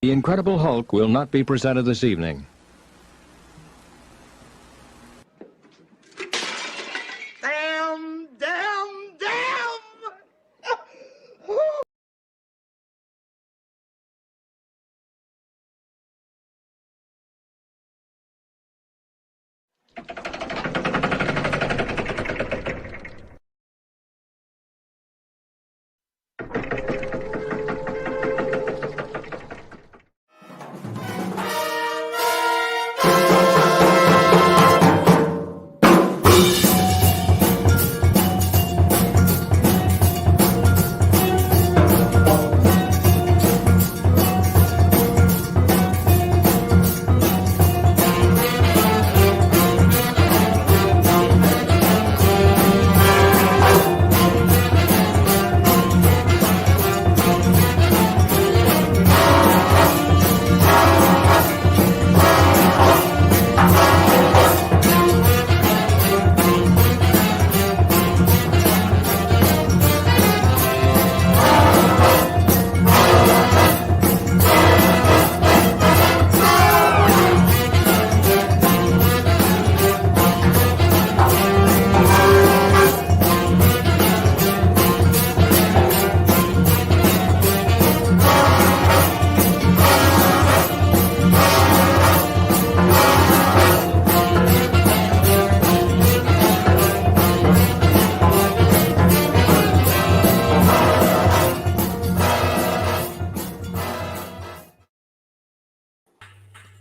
The Incredible Hulk will not be presented this evening. Damn, damn, damn!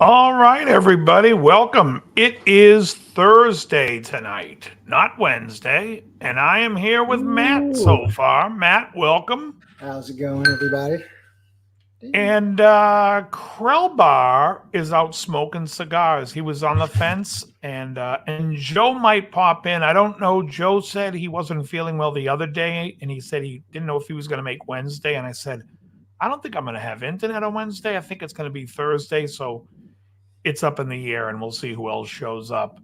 All right, everybody, welcome. It is Thursday tonight, not Wednesday, and I am here with Matt so far. Matt, welcome. How's it going, everybody? And Krellbar is out smoking cigars. He was on the fence, and Joe might pop in. I don't know. Joe said he wasn't feeling well the other day, and he said he didn't know if he was going to make Wednesday. And I said, I don't think I'm going to have internet on Wednesday. I think it's going to be Thursday, so it's up in the air, and we'll see who else shows up.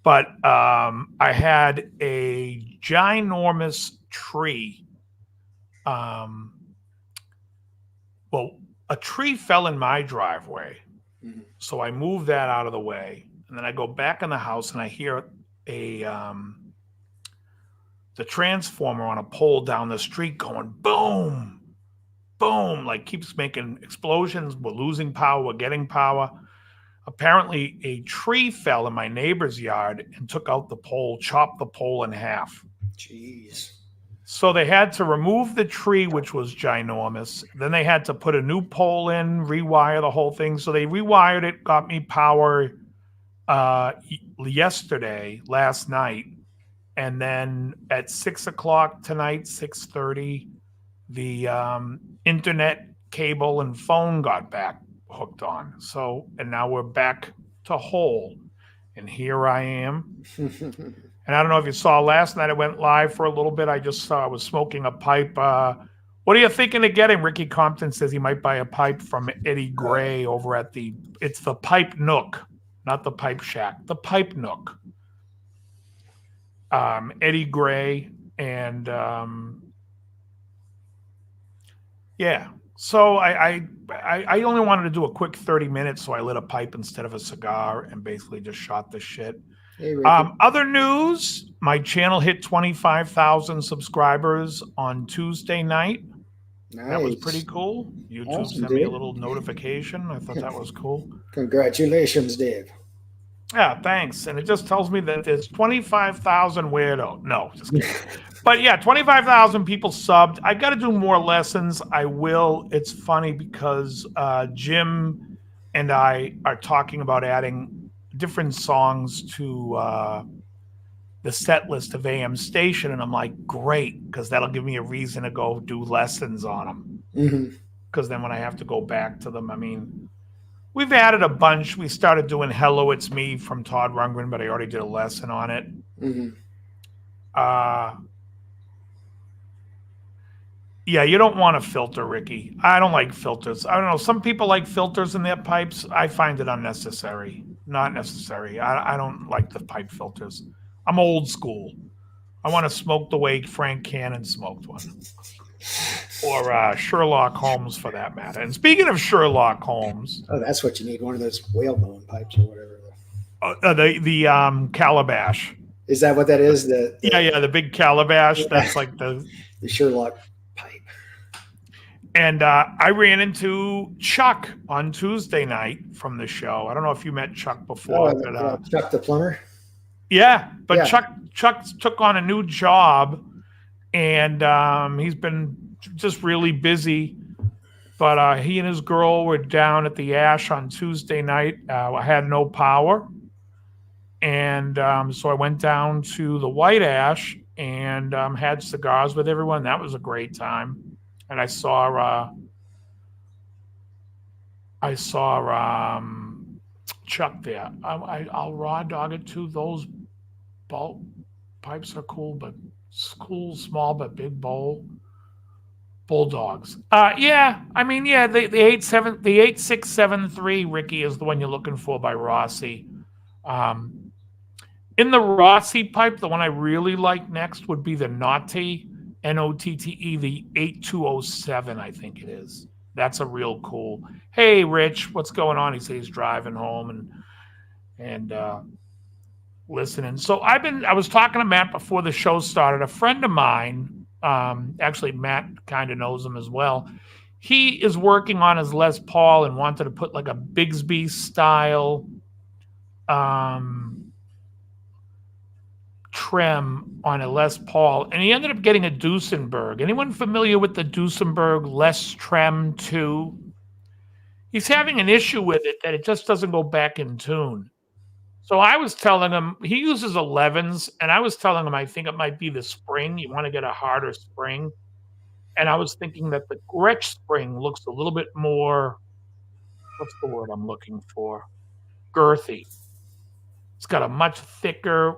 But I had a ginormous tree. A tree fell in my driveway. Mm-hmm. So I moved that out of the way. And then I go back in the house, and I hear the transformer on a pole down the street going boom, boom, like keeps making explosions. We're losing power. We're getting power. Apparently, a tree fell in my neighbor's yard and took out the pole, chopped the pole in half. Jeez. So they had to remove the tree, which was ginormous. Then they had to put a new pole in, rewire the whole thing. So they rewired it, got me power last night. And then at 6 o'clock tonight, 6:30, the internet cable and phone got back hooked on. So, and now we're back to whole. And here I am. And I don't know if you saw last night, I went live for a little bit. I was smoking a pipe. What are you thinking of getting? Ricky Compton says he might buy a pipe from Eddie Gray over at it's the Pipe Nook, not the Pipe Shack, the Pipe Nook. Eddie Gray and yeah. So I only wanted to do a quick 30 minutes, so I lit a pipe instead of a cigar and basically just shot the shit. Hey, other news, my channel hit 25,000 subscribers on Tuesday night. Nice. That was pretty cool. YouTube Awesome, sent me a little notification. I thought that was cool. Congratulations, Dave. Yeah, thanks. And it just tells me that there's 25,000 weirdo. No, just kidding. But yeah, 25,000 people subbed. I got to do more lessons. I will. It's funny because Jim and I are talking about adding different songs to the set list of AM Station. And I'm like, great, because that'll give me a reason to go do lessons on them. Mm-hmm. Because then when I have to go back to them, I mean, we've added a bunch. We started doing Hello, It's Me from Todd Rundgren, but I already did a lesson on it. Mm-hmm. Yeah, you don't want to filter, Ricky. I don't like filters. I don't know. Some people like filters in their pipes. I find it unnecessary. Not necessary. I don't like the pipe filters. I'm old school. I want to smoke the way Frank Cannon smoked one. or Sherlock Holmes for that matter. And speaking of Sherlock Holmes, Oh, that's what you need. One of those whalebone pipes or whatever. the calabash. Is that what that is? Yeah, the big calabash. Yeah. That's like the Sherlock pipe. And I ran into Chuck on Tuesday night from the show. I don't know if you met Chuck before. Oh, but, Chuck the plumber. yeah, but Yeah. Chuck took on a new job, and he's been just really busy. But he and his girl were down at the Ash on Tuesday night. I had no power, and so I went down to the White Ash and had cigars with everyone. That was a great time. And I saw Chuck there. I'll raw dog it too. Those bulk pipes are cool, but small but big bulldogs. Yeah, I mean, yeah, the 8673 Ricky is the one you're looking for by Rossi. In the Rossi pipe, the one I really like next would be the Notte, Notte, the 8207, I think it is. That's a real cool. Hey, Rich, what's going on? He said he's driving home and listening. So I was talking to Matt before the show started. A friend of mine, actually Matt kind of knows him as well. He is working on his Les Paul and wanted to put like a Bigsby style trim on a Les Paul, and he ended up getting a Duesenberg. Anyone familiar with the Duesenberg Les Trem 2? He's having an issue with it that it just doesn't go back in tune. So I was telling him, he uses 11s, and I was telling him I think it might be the spring. You want to get a harder spring. And I was thinking that the Gretsch spring looks a little bit more, what's the word I'm looking for? Girthy. It's got a much thicker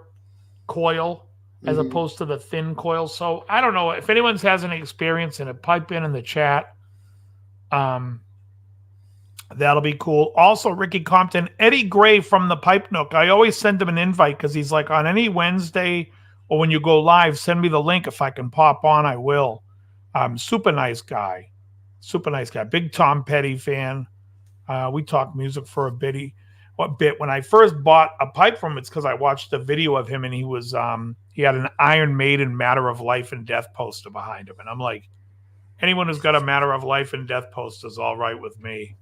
coil as opposed to the thin coil. So I don't know if anyone has any experience in it, pipe in the chat. That'll be cool. Also, Ricky Compton, Eddie Gray from the Pipe Nook. I always send him an invite because he's like, on any Wednesday or when you go live, send me the link. If I can pop on, I will. Super nice guy. Super nice guy. Big Tom Petty fan. We talked music for a bit. When I first bought a pipe from him, it's because I watched a video of him and he was he had an Iron Maiden Matter of Life and Death poster behind him. And I'm like, anyone who's got a Matter of Life and Death poster is all right with me.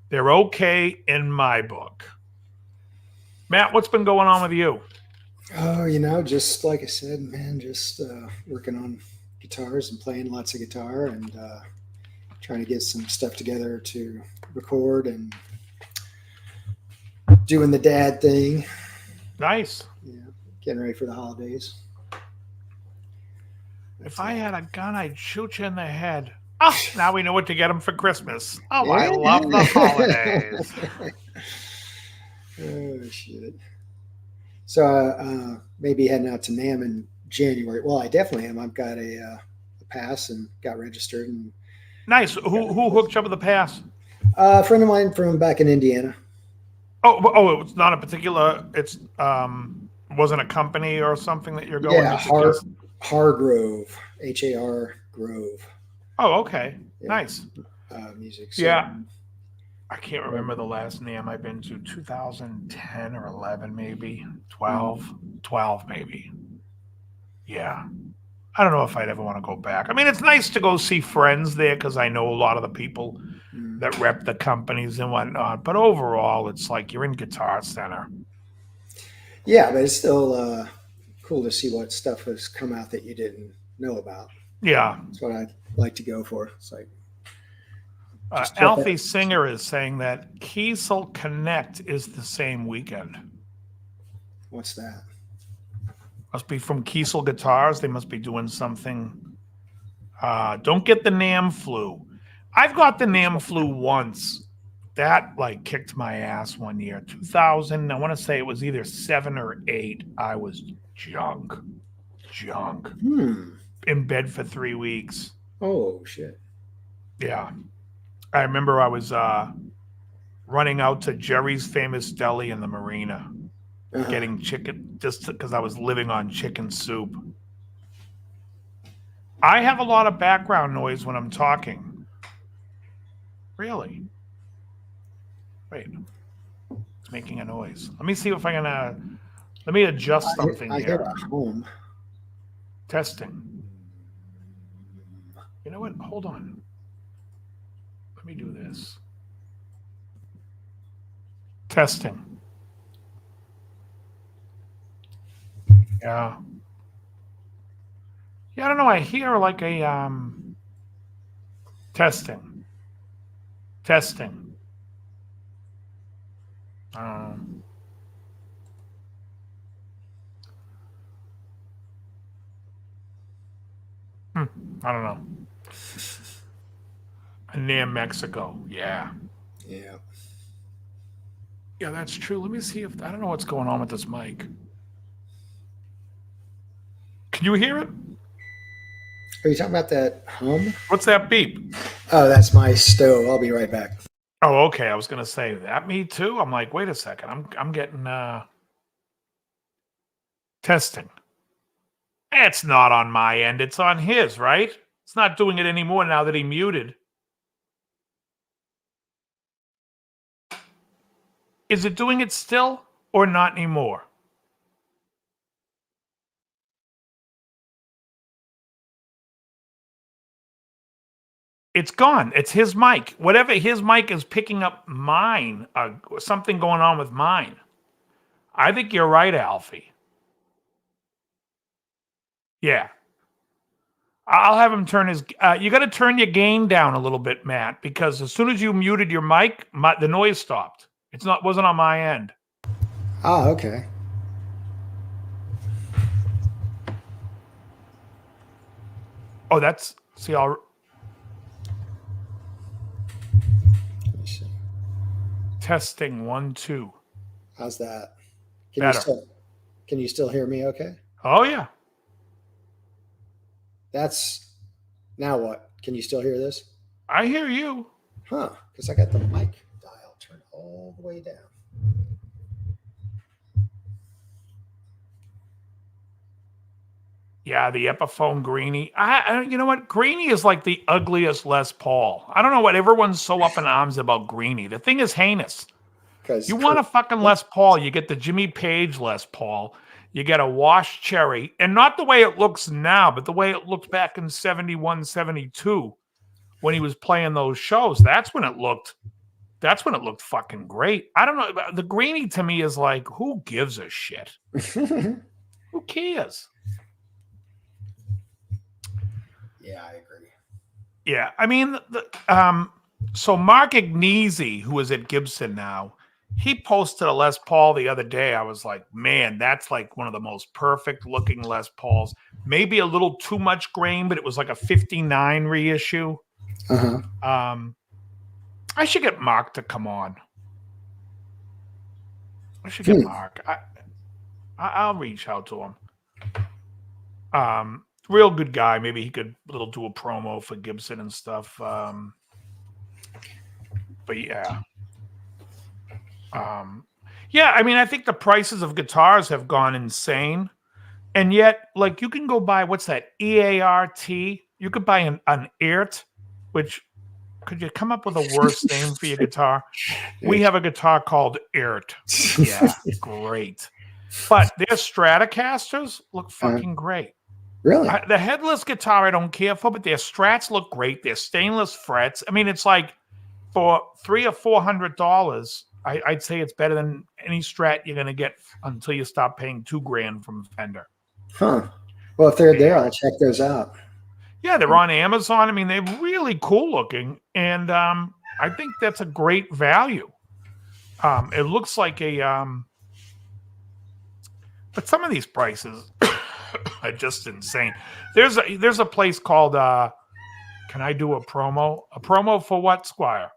They're okay in my book. Matt, what's been going on with you? Oh, just like I said, man, just working on guitars and playing lots of guitar and trying to get some stuff together to record and doing the dad thing. Nice. Yeah, getting ready for the holidays. If I had a gun, I'd shoot you in the head. Oh, now we know what to get him for Christmas. Oh, yeah. I love the holidays. Oh, shit. So maybe heading out to NAMM in January. Well, I definitely am. I've got a pass and got registered. And nice. Who hooked you up with the pass? A friend of mine from back in Indiana. Oh, it's not a particular. It's wasn't a company or something that you're going. Yeah, Hargrove, Har Grove. Oh, okay, yeah. Nice. Music. So. Yeah, I can't remember the last NAMM I've been to. 2010 or 11, maybe 12 maybe. Yeah, I don't know if I'd ever want to go back. I mean, it's nice to go see friends there because I know a lot of the people that rep the companies and whatnot. But overall, it's like you're in Guitar Center. Yeah, but it's still cool to see what stuff has come out that you didn't know about. Yeah. That's what I'd like to go for. It's like Alfie Singer is saying that Kiesel Connect is the same weekend. What's that? Must be from Kiesel Guitars. They must be doing something. Don't get the NAMM flu. I've got the NAMM flu once. That kicked my ass one year. 2000, I want to say it was either 7 or 8. I was junk. In bed for 3 weeks. Oh, shit. Yeah. I remember I was running out to Jerry's Famous Deli in the Marina, getting chicken just because I was living on chicken soup. I have a lot of background noise when I'm talking. Really? Wait. It's making a noise. Let me see if I can. Let me adjust something I hear here. a home. Testing. You know what? Hold on. Let me do this. Testing. Yeah. Yeah, I don't know. I hear like a testing. Testing. Um, I don't know. Near Mexico. Yeah. Yeah. Yeah, that's true. Let me see if I don't know what's going on with this mic. Can you hear it? Are you talking about that hum? What's that beep? Oh, that's my stove. I'll be right back. Oh, okay. I was gonna say that. Me too. I'm like, wait a second. I'm getting testing. It's not on my end. It's on his, right? It's not doing it anymore now that he muted. Is it doing it still or not anymore? It's gone. It's his mic. Whatever his mic is picking up mine, something going on with mine. I think you're right, Alfie. Yeah. I'll have him turn his. You got to turn your gain down a little bit, Matt, because as soon as you muted your mic, the noise stopped. Wasn't on my end. Oh, okay. Oh, that's see. Let me see. Testing 1 2. How's that? Better. Can you still hear me? Okay. Oh yeah. That's now what? Can you still hear this? I hear you. Huh? Because I got the mic dial turned all the way down. Yeah, the Epiphone Greenie. You know what? Greenie is like the ugliest Les Paul. I don't know what everyone's so up in arms about Greenie. The thing is heinous. Because You want a fucking Les Paul, you get the Jimmy Page Les Paul. You get a washed cherry, and not the way it looks now, but the way it looked back in 71, 72 when he was playing those shows. That's when it looked fucking great. I don't know. The Greenie to me is like, who gives a shit? Who cares? Yeah, I agree. Yeah, I mean, so Mark Agnesi, who is at Gibson now, he posted a Les Paul the other day. I was like, man, that's like one of the most perfect looking Les Pauls. Maybe a little too much grain, but it was like a 59 reissue. Uh-huh. I should get Mark to come on. I should get Mark. I'll reach out to him. Real good guy. Maybe he could do a promo for Gibson and stuff. But yeah. Yeah, I mean, I think the prices of guitars have gone insane. And yet, like, you can go buy, what's that, EART? You could buy an EART, which, could you come up with a worse name for your guitar? We have a guitar called EART. Yeah, great. But their Stratocasters look fucking great. Really? The headless guitar I don't care for, but their Strats look great. They're stainless frets. I mean, it's like for $300 or $400, I'd say it's better than any Strat you're gonna get until you stop paying $2,000 from Fender. Huh. Well, if they're there, I'll check those out. Yeah, they're on Amazon. I mean, they're really cool looking, and I think that's a great value. It looks like but some of these prices are just insane. There's a place called can I do a promo? A promo for what, Squire?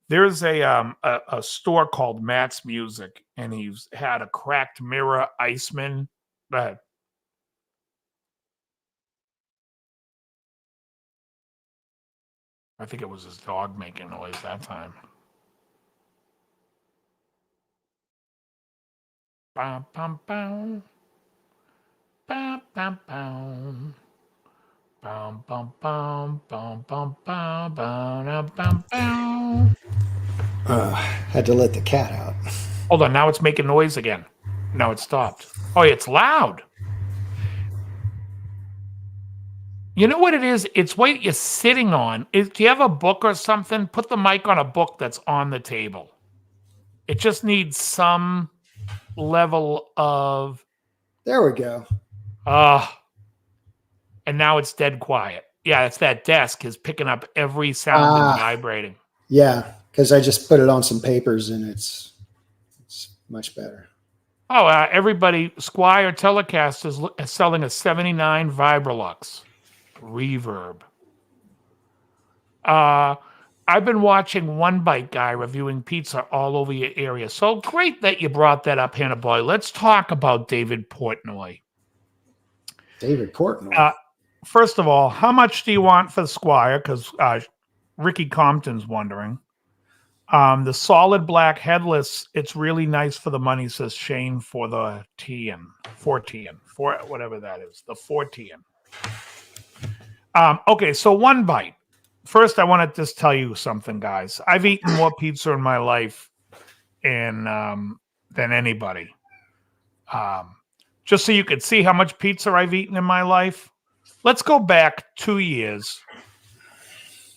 There's a store called Matt's Music, and he's had a cracked mirror Iceman. Go ahead. I think it was his dog making noise that time. Bum, bum, bum. Bum, bum, bum. Bum, bum, bum, bum, bum, bum, bum, bum, bum. Had to let the cat out. Hold on, now it's making noise again. No, it stopped. Oh, it's loud. You know what it is? It's what you're sitting on. Do you have a book or something? Put the mic on a book that's on the table. It just needs some level of There we go. and now it's dead quiet. Yeah, it's that desk is picking up every sound and vibrating. Yeah, because I just put it on some papers and it's much better. Oh, everybody, Squire Telecaster is selling a 79 Vibrolux reverb. I've been watching One Bite Guy reviewing pizza all over your area. So great that you brought that up, Hannah Boy. Let's talk about David Portnoy. David Portnoy. First of all, how much do you want for the Squire? Because Ricky Compton's wondering. The solid black headless, it's really nice for the money, says Shane, for the TN, 4TN, for whatever that is, the 4TN. Okay, so One Bite. First, I want to just tell you something, guys. I've eaten more pizza in my life than anybody. Just so you could see how much pizza I've eaten in my life. Let's go back 2 years.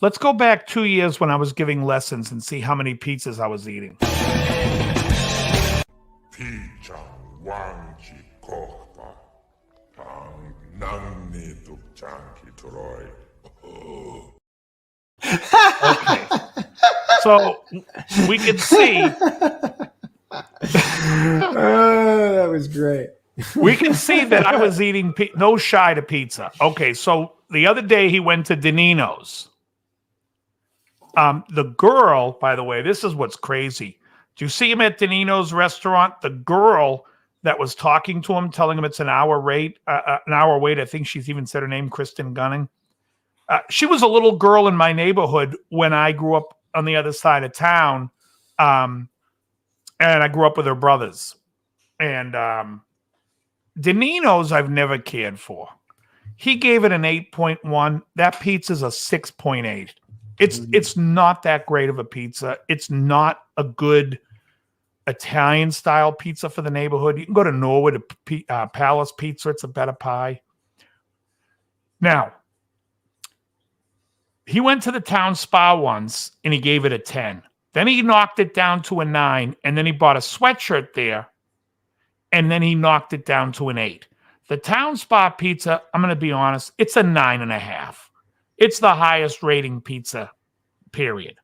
Let's go back 2 years when I was giving lessons and see how many pizzas I was eating. Pizza 왕지 거다 낭니 독장기 들어이. Okay. So we can see. That was great. We can see that I was eating no shy to pizza. Okay, so the other day he went to Danino's. The girl, by the way, this is what's crazy. Do you see him at Danino's restaurant? The girl that was talking to him, telling him it's an hour wait. I think she's even said her name, Kristen Gunning. She was a little girl in my neighborhood when I grew up on the other side of town. And I grew up with her brothers. And Danino's I've never cared for. He gave it an 8.1. That pizza's a 6.8. It's not that great of a pizza. It's not a good Italian style pizza for the neighborhood. You can go to Norwood to Palace Pizza. It's a better pie. Now, he went to the town spa once and he gave it a 10. Then he knocked it down to a 9, and then he bought a sweatshirt there, and then he knocked it down to an 8. The town spa pizza, I'm going to be honest, it's a 9.5. It's the highest rating pizza, period.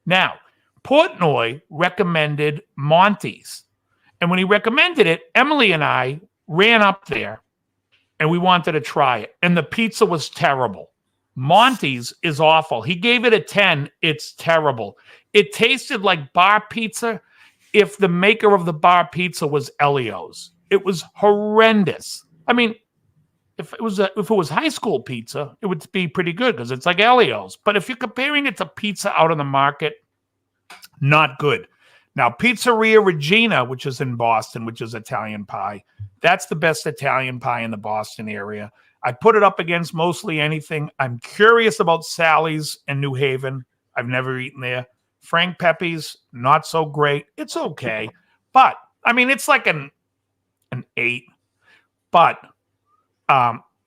Now, Portnoy recommended Monty's. And when he recommended it, Emily and I ran up there and we wanted to try it. And the pizza was terrible. Monty's is awful. He gave it a 10. It's terrible. It tasted like bar pizza if the maker of the bar pizza was Elio's. It was horrendous. I mean, if it was high school pizza, it would be pretty good because it's like Elio's. But if you're comparing it to pizza out on the market, not good. Now, Pizzeria Regina, which is in Boston, which is Italian pie, that's the best Italian pie in the Boston area. I put it up against mostly anything. I'm curious about Sally's in New Haven. I've never eaten there. Frank Pepe's, not so great. It's okay. But, I mean, it's like an 8. But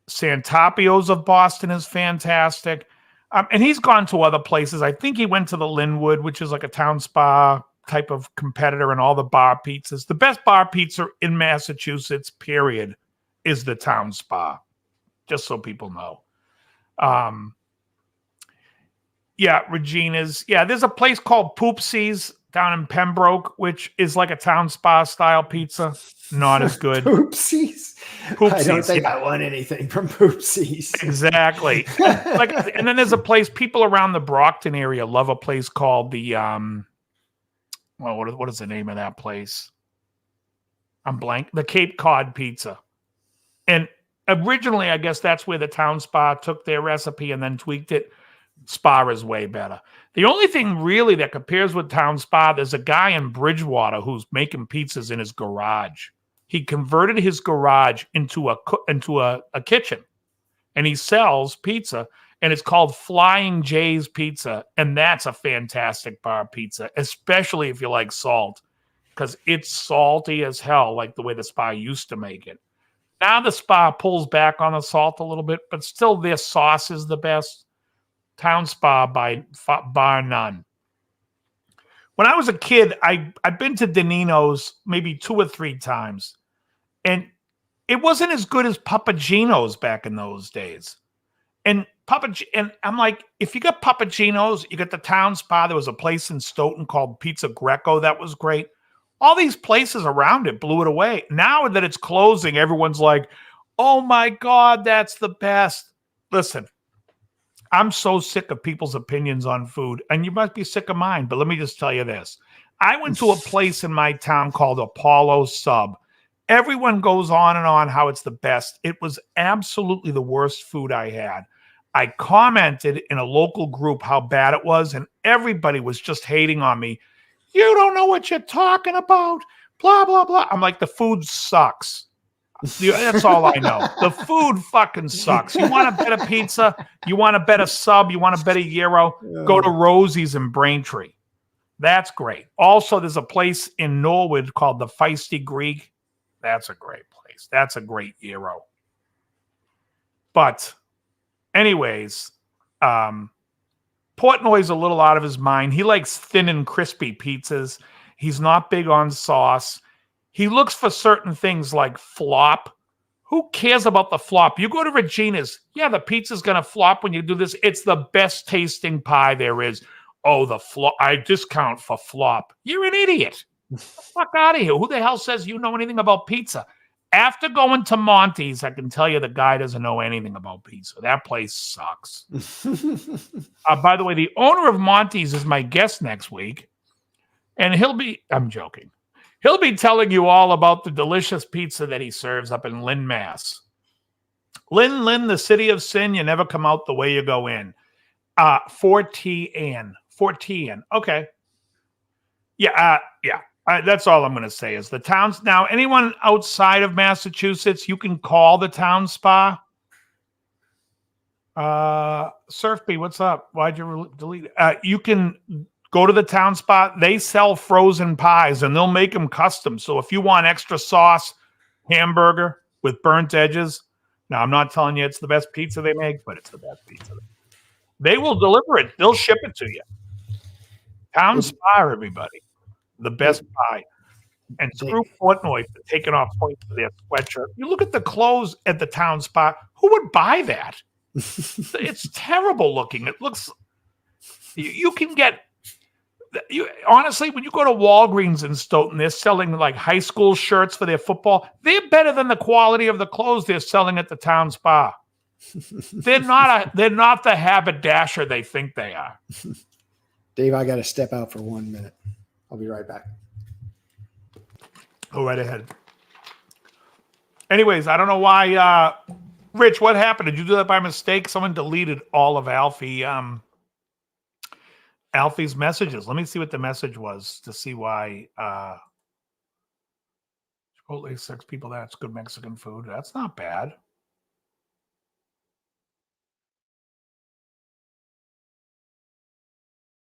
Santapio's of Boston is fantastic. And he's gone to other places. I think he went to the Linwood, which is like a town spa type of competitor, and all the bar pizzas. The best bar pizza in Massachusetts, period, is the town spa. Just so people know. Yeah, Regina's. Yeah, there's a place called Poopsie's down in Pembroke, which is like a town spa style pizza. Not as good. Poopsies? I don't think I want anything from Poopsies. Exactly. And then there's a place, people around the Brockton area love a place called the, what is the name of that place? I'm blank. The Cape Cod Pizza. And originally, I guess that's where the town spa took their recipe and then tweaked it. Spa is way better. The only thing really that compares with town spa, there's a guy in Bridgewater who's making pizzas in his garage. He converted his garage into a kitchen, and he sells pizza, and it's called Flying J's Pizza, and that's a fantastic bar pizza, especially if you like salt, because it's salty as hell, like the way the Spa used to make it. Now the Spa pulls back on the salt a little bit, but still their sauce is the best. Town Spa by bar none. When I was a kid, I've been to Danino's maybe 2 or 3 times, and it wasn't as good as Papagino's back in those days. And I'm like, if you got Papagino's, you got the Town Spa. There was a place in Stoughton called Pizza Greco that was great. All these places around it blew it away. Now that it's closing, everyone's like, oh my God, that's the best. Listen, I'm so sick of people's opinions on food, and you must be sick of mine, but let me just tell you this. I went to a place in my town called Apollo Sub. Everyone goes on and on how it's the best. It was absolutely the worst food I had. I commented in a local group how bad it was, and everybody was just hating on me. You don't know what you're talking about. Blah, blah, blah. I'm like, the food sucks. That's all I know. The food fucking sucks. You want a better pizza? You want a better sub? You want a better gyro? Go to Rosie's in Braintree. That's great. Also, there's a place in Norwood called the Feisty Greek. That's a great place. That's a great gyro. But anyways, Portnoy's a little out of his mind. He likes thin and crispy pizzas. He's not big on sauce. He looks for certain things like flop. Who cares about the flop? You go to Regina's. Yeah, the pizza's going to flop when you do this. It's the best tasting pie there is. Oh, the flop. I discount for flop. You're an idiot. Get the fuck out of here. Who the hell says you know anything about pizza? After going to Monty's, I can tell you the guy doesn't know anything about pizza. That place sucks. By the way, the owner of Monty's is my guest next week. And I'm joking. He'll be telling you all about the delicious pizza that he serves up in Lynn, Mass. Lynn, the city of sin, you never come out the way you go in. 4TN. Okay. Yeah. That's all I'm going to say is the towns. Now, anyone outside of Massachusetts, you can call the Town Spa. Surfby, what's up? Why'd you delete it? You can go to the Town Spa. They sell frozen pies, and they'll make them custom. So if you want extra sauce, hamburger with burnt edges, now I'm not telling you it's the best pizza they make, but it's the best pizza. They will deliver it. They'll ship it to you. Town Spa, everybody. The best pie. And screw Portnoy for taking off points for their sweatshirt. You look at the clothes at the Town Spa. Who would buy that? It's terrible looking. It looks... You can get... honestly, when you go to Walgreens in Stoughton, they're selling like high school shirts for their football. They're better than the quality of the clothes they're selling at the Town Spa. They're not the haberdasher they think they are. Dave, I got to step out for 1 minute. I'll be right back. Go right ahead. Anyways, I don't know why. Rich, what happened? Did you do that by mistake? Someone deleted all of Alfie's messages. Let me see what the message was to see why. Chipotle 6 people. That's good Mexican food. That's not bad.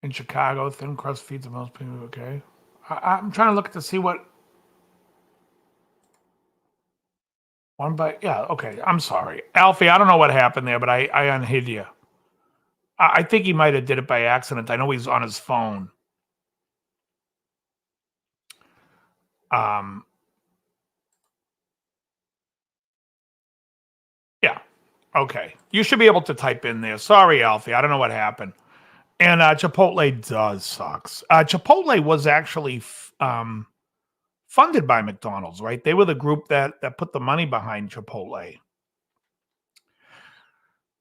In Chicago, thin crust feeds the most people. Okay. I'm trying to look to see what. One bite. Yeah. Okay. I'm sorry. Alfie, I don't know what happened there, but I unhid you. I think he might have did it by accident. I know he's on his phone. Yeah. Okay. You should be able to type in there. Sorry, Alfie. I don't know what happened. And Chipotle does sucks. Chipotle was actually funded by McDonald's, right? They were the group that put the money behind Chipotle.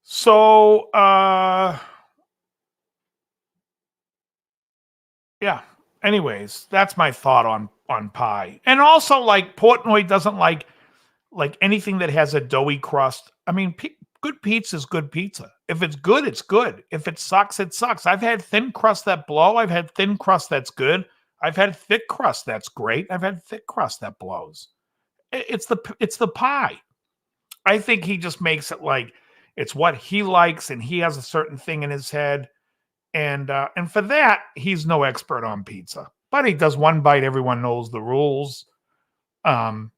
So, yeah. Anyways, that's my thought on pie. And also, like, Portnoy doesn't like anything that has a doughy crust. I mean, good pizza is good pizza. If it's good, it's good. If it sucks, it sucks. I've had thin crust that blow. I've had thin crust that's good. I've had thick crust that's great. I've had thick crust that blows. It's the pie. I think he just makes it like It's what he likes, and he has a certain thing in his head. And for that, he's no expert on pizza. But he does one bite. Everyone knows the rules. Like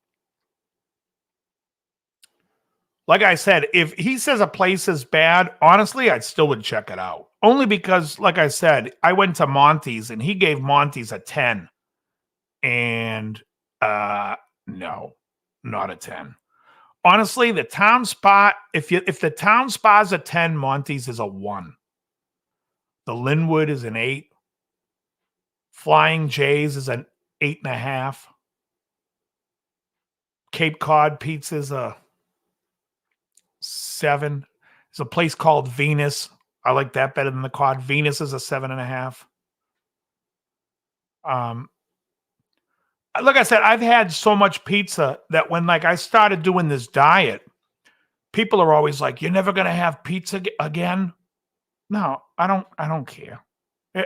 I said, if he says a place is bad, honestly, I still would check it out. Only because, like I said, I went to Monty's and he gave Monty's a 10. And no, not a 10. Honestly, the town spot, if the town spa's a 10, Monty's is a 1. The Linwood is an 8. Flying J's is an 8.5. Cape Cod Pizza's a 7. There's a place called Venus. I like that better than the Cod. Venus is a 7.5. Like I said, I've had so much pizza that when I started doing this diet, people are always like, "You're never gonna have pizza again." No, I don't care.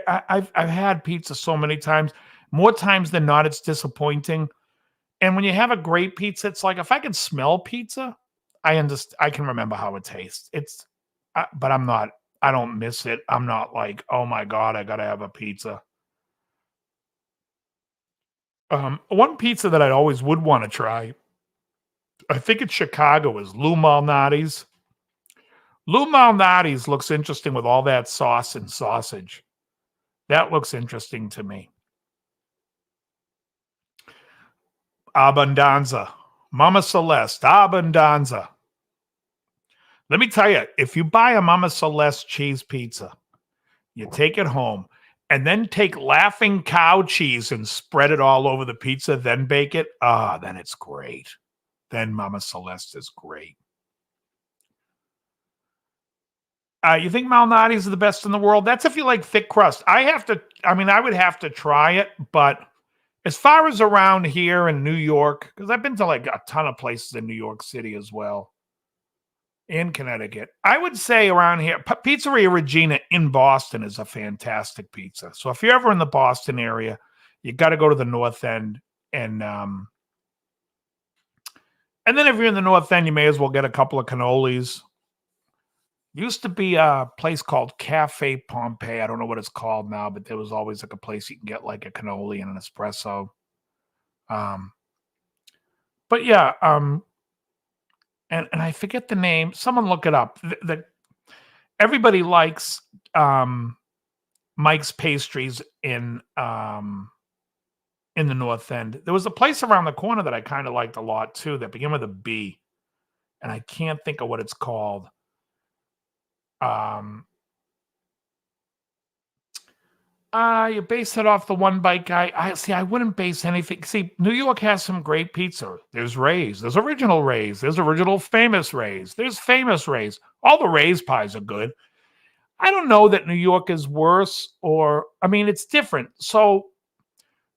I've had pizza so many times, more times than not. It's disappointing. And when you have a great pizza, it's like if I can smell pizza, I can remember how it tastes. But I'm not. I don't miss it. I'm not like, oh my God, I gotta have a pizza. One pizza that I always would want to try, I think it's Chicago, is Lou Malnati's. Lou Malnati's looks interesting with all that sauce and sausage. That looks interesting to me. Abundanza. Mama Celeste. Abundanza. Let me tell you, if you buy a Mama Celeste cheese pizza, you take it home, and then take Laughing Cow cheese and spread it all over the pizza, then bake it, then it's great. Then Mama Celeste is great. You think Malnati's are the best in the world? That's if you like thick crust. I would have to try it, but as far as around here in New York, because I've been to a ton of places in New York City as well, in Connecticut, I would say around here, Pizzeria Regina in Boston is a fantastic pizza. So if you're ever in the Boston area, you got to go to the North End, and then if you're in the North End, you may as well get a couple of cannolis. Used to be a place called Cafe Pompeii. I don't know what it's called now, but there was always a place you can get a cannoli and an espresso. But yeah, and I forget the name. Someone look it up. Everybody likes Mike's Pastries in the North End. There was a place around the corner that I kind of liked a lot too that began with a B, and I can't think of what it's called. You base it off the one bite guy. I wouldn't base anything. See, New York has some great pizza. There's Ray's. There's original Ray's. There's original famous Ray's. There's famous Ray's. All the Ray's pies are good. I don't know that New York is worse, it's different. So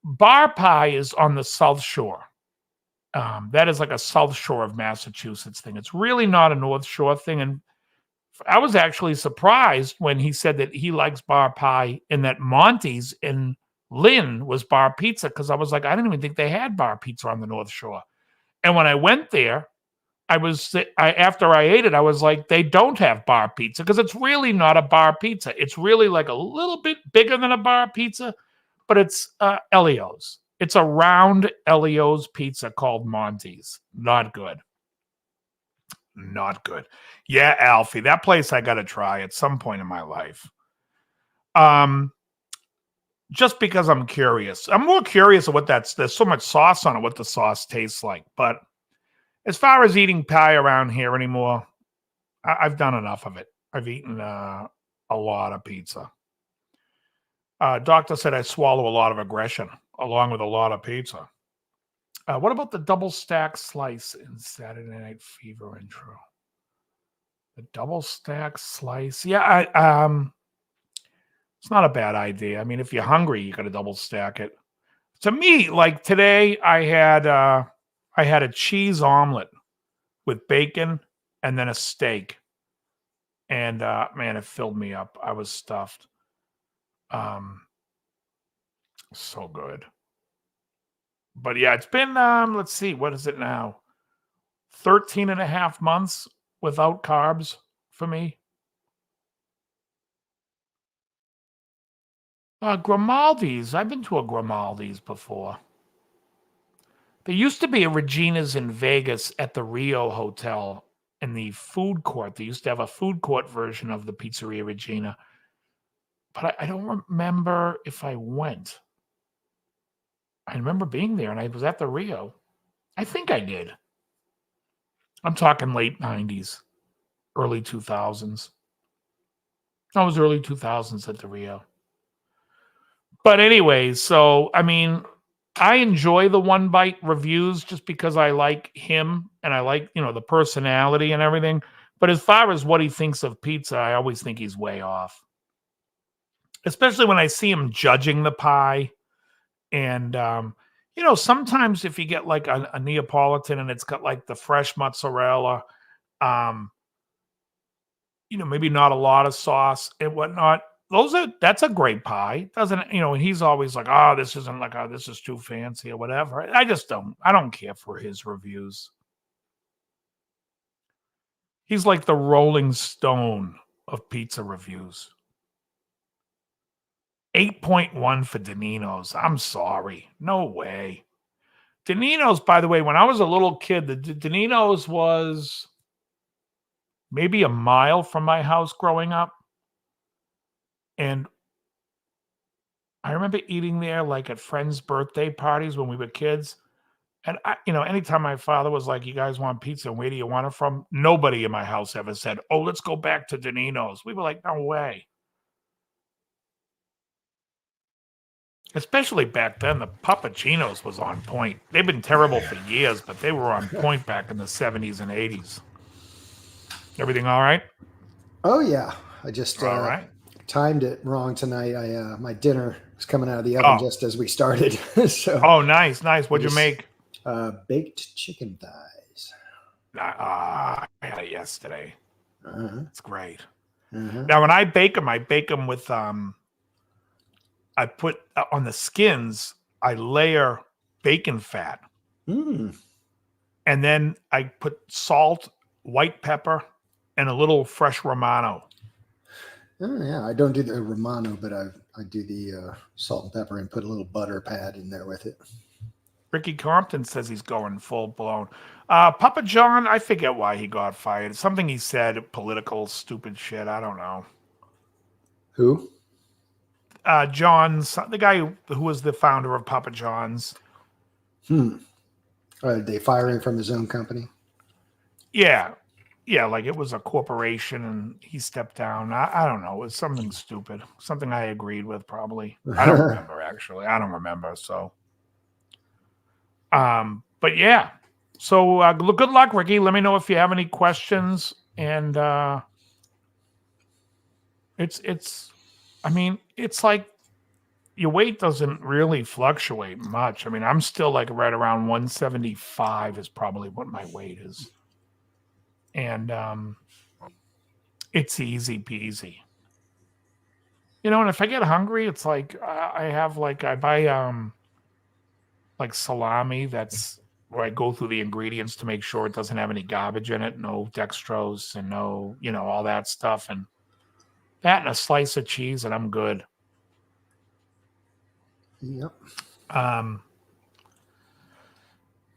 Bar Pie is on the South Shore. That is like a South Shore of Massachusetts thing. It's really not a North Shore thing. And I was actually surprised when he said that he likes bar pie and that Monty's in Lynn was bar pizza, because I was like, I didn't even think they had bar pizza on the North Shore. And when I went there, after I ate it, I was like, they don't have bar pizza, because it's really not a bar pizza. It's really like a little bit bigger than a bar pizza, but it's Elio's. It's a round Elio's pizza called Monty's. Not good. Not good. Yeah, Alfie, that place I got to try at some point in my life. Just because I'm curious. I'm more curious of there's so much sauce on it, what the sauce tastes like. But as far as eating pie around here anymore, I've done enough of it. I've eaten a lot of pizza. Doctor said I swallow a lot of aggression along with a lot of pizza. What about the double stack slice in Saturday Night Fever intro? The double stack slice. Yeah, it's not a bad idea. If you're hungry, you got to double stack it. To me, like today, I had a cheese omelet with bacon and then a steak. And man, it filled me up. I was stuffed. So good. But yeah, it's been, let's see, what is it now? 13 and a half months without carbs for me? Grimaldi's. I've been to a Grimaldi's before. There used to be a Regina's in Vegas at the Rio Hotel in the food court. They used to have a food court version of the Pizzeria Regina. But I don't remember if I went. I remember being there, and I was at the Rio. I think I did. I'm talking late 90s, early 2000s. I was early 2000s at the Rio. But anyway, so, I mean, I enjoy the One Bite reviews just because I like him and I like, the personality and everything. But as far as what he thinks of pizza, I always think he's way off. Especially when I see him judging the pie. And, sometimes if you get like a Neapolitan and it's got like the fresh mozzarella, maybe not a lot of sauce and whatnot. That's a great pie. Doesn't, and he's always like, oh, this isn't like, oh, this is too fancy or whatever. I don't care for his reviews. He's like the Rolling Stone of pizza reviews. 8.1 for Danino's. I'm sorry. No way. Danino's, by the way, when I was a little kid, the Danino's was maybe a mile from my house growing up. And I remember eating there like at friends' birthday parties when we were kids. And, anytime my father was like, you guys want pizza? And where do you want it from? Nobody in my house ever said, oh, let's go back to Danino's. We were like, no way. Especially back then, the Puppuccinos was on point. They've been terrible for years, but they were on point back in the 70s and 80s. Everything all right? Oh, yeah. I just all right. Timed it wrong tonight. My dinner was coming out of the oven just as we started. So. Oh, nice. What'd you make? Baked chicken thighs. I had it yesterday. It's great. Uh-huh. Now, when I bake them with I put on the skins, I layer bacon fat. Mm. And then I put salt, white pepper, and a little fresh Romano. Oh, yeah. I don't do the Romano, but I do the salt and pepper and put a little butter pad in there with it. Ricky Compton says he's going full blown. Papa John, I forget why he got fired. Something he said, political, stupid shit. I don't know. Who? John's, the guy who was the founder of Papa John's. Did they fire him from his own company? Yeah, like it was a corporation and he stepped down. I don't know. It was something stupid. Something I agreed with, probably. I don't remember, actually. I don't remember, so. But yeah. So good luck, Ricky. Let me know if you have any questions. And it's like your weight doesn't really fluctuate much. I mean, I'm still like right around 175 is probably what my weight is. And it's easy peasy. And if I get hungry, it's like I buy like salami that's where I go through the ingredients to make sure it doesn't have any garbage in it, no dextrose and no, all that stuff. And that and a slice of cheese, and I'm good. Yep.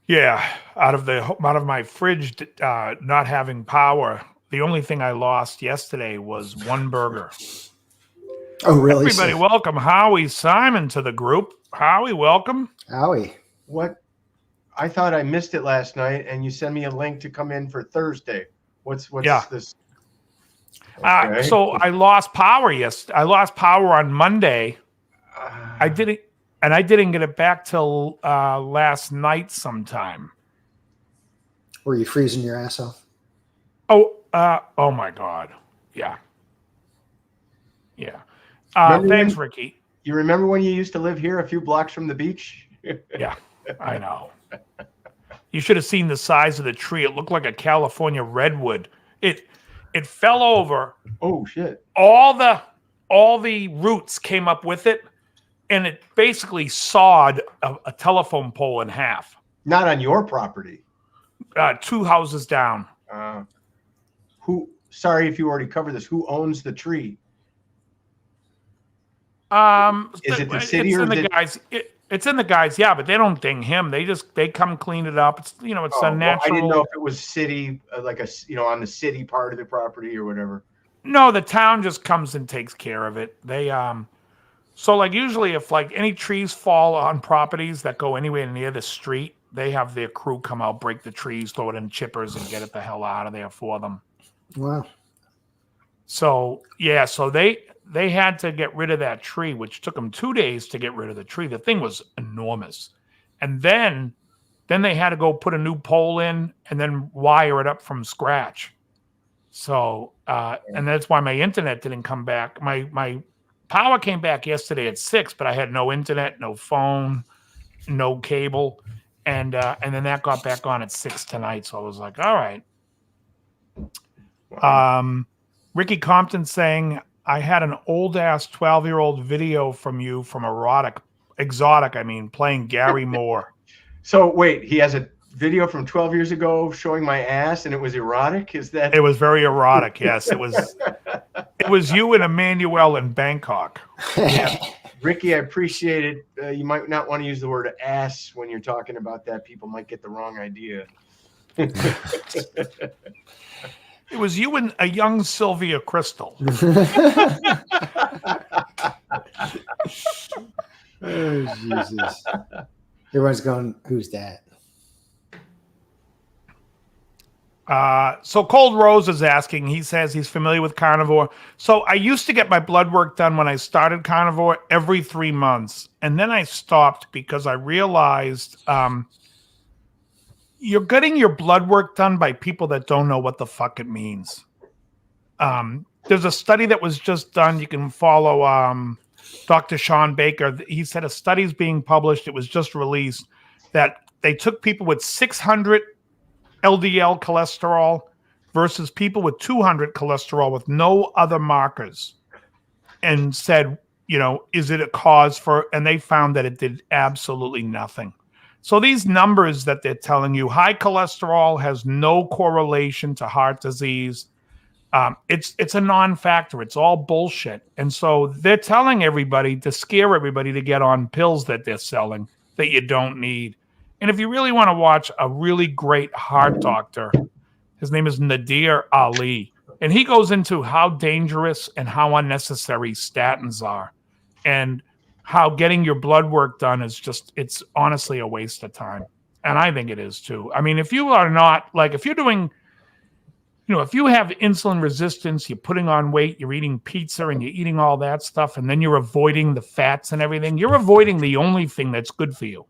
Yeah. Out of my fridge not having power, the only thing I lost yesterday was one burger. Oh, really? Everybody, welcome Howie Simon to the group. Howie, welcome. Howie. What? I thought I missed it last night, and you sent me a link to come in for Thursday. What's this? Okay. So I lost power I lost power on Monday. I didn't get it back till last night sometime. Were you freezing your ass off? Oh my God. Yeah. Thanks, Ricky. You remember when you used to live here a few blocks from the beach? Yeah, I know. You should have seen the size of the tree. It looked like a California redwood. It fell over. Oh shit! All the roots came up with it, and it basically sawed a telephone pole in half. Not on your property. 2 houses down. sorry if you already covered this. Who owns the tree? Is it the city it's or in the guys? It's in the guys, yeah, but they don't ding him. They come clean it up. It's it's a natural. I didn't know if it was city, like on the city part of the property or whatever. No, the town just comes and takes care of it. They so like usually if like any trees fall on properties that go anywhere near the street, they have their crew come out, break the trees, throw it in chippers, and get it the hell out of there for them. Wow. So yeah, so they had to get rid of that tree, which took them 2 days to get rid of the tree. The thing was enormous. And then they had to go put a new pole in and then wire it up from scratch. So, and that's why my internet didn't come back. My power came back yesterday at 6, but I had no internet, no phone, no cable. And then that got back on at 6 tonight. So I was like, all right. Wow. Ricky Compton saying, I had an old-ass 12-year-old video from you from Exotic, playing Gary Moore. So wait, he has a video from 12 years ago showing my ass and it was erotic? Is that? It was very erotic, yes. It was you and Emmanuel in Bangkok. Yeah. Ricky, I appreciate it. You might not want to use the word ass when you're talking about that. People might get the wrong idea. It was you and a young Sylvia Crystal. Oh, Jesus. Everyone's going, who's that? So Cold Rose is asking, he says he's familiar with carnivore. So I used to get my blood work done when I started carnivore every 3 months. And then I stopped because I realized you're getting your blood work done by people that don't know what the fuck it means. There's a study that was just done. You can follow Dr. Sean Baker. He said a study's being published. It was just released that they took people with 600 LDL cholesterol versus people with 200 cholesterol with no other markers and said, is it a cause for, and they found that it did absolutely nothing. So these numbers that they're telling you, high cholesterol has no correlation to heart disease. It's a non-factor. It's all bullshit. And so they're telling everybody to scare everybody to get on pills that they're selling that you don't need. And if you really want to watch a really great heart doctor, his name is Nadir Ali. And he goes into how dangerous and how unnecessary statins are. And how getting your blood work done is it's honestly a waste of time. And I think it is too. If you are not, if you're doing, if you have insulin resistance, you're putting on weight, you're eating pizza and you're eating all that stuff, and then you're avoiding the fats and everything, you're avoiding the only thing that's good for you.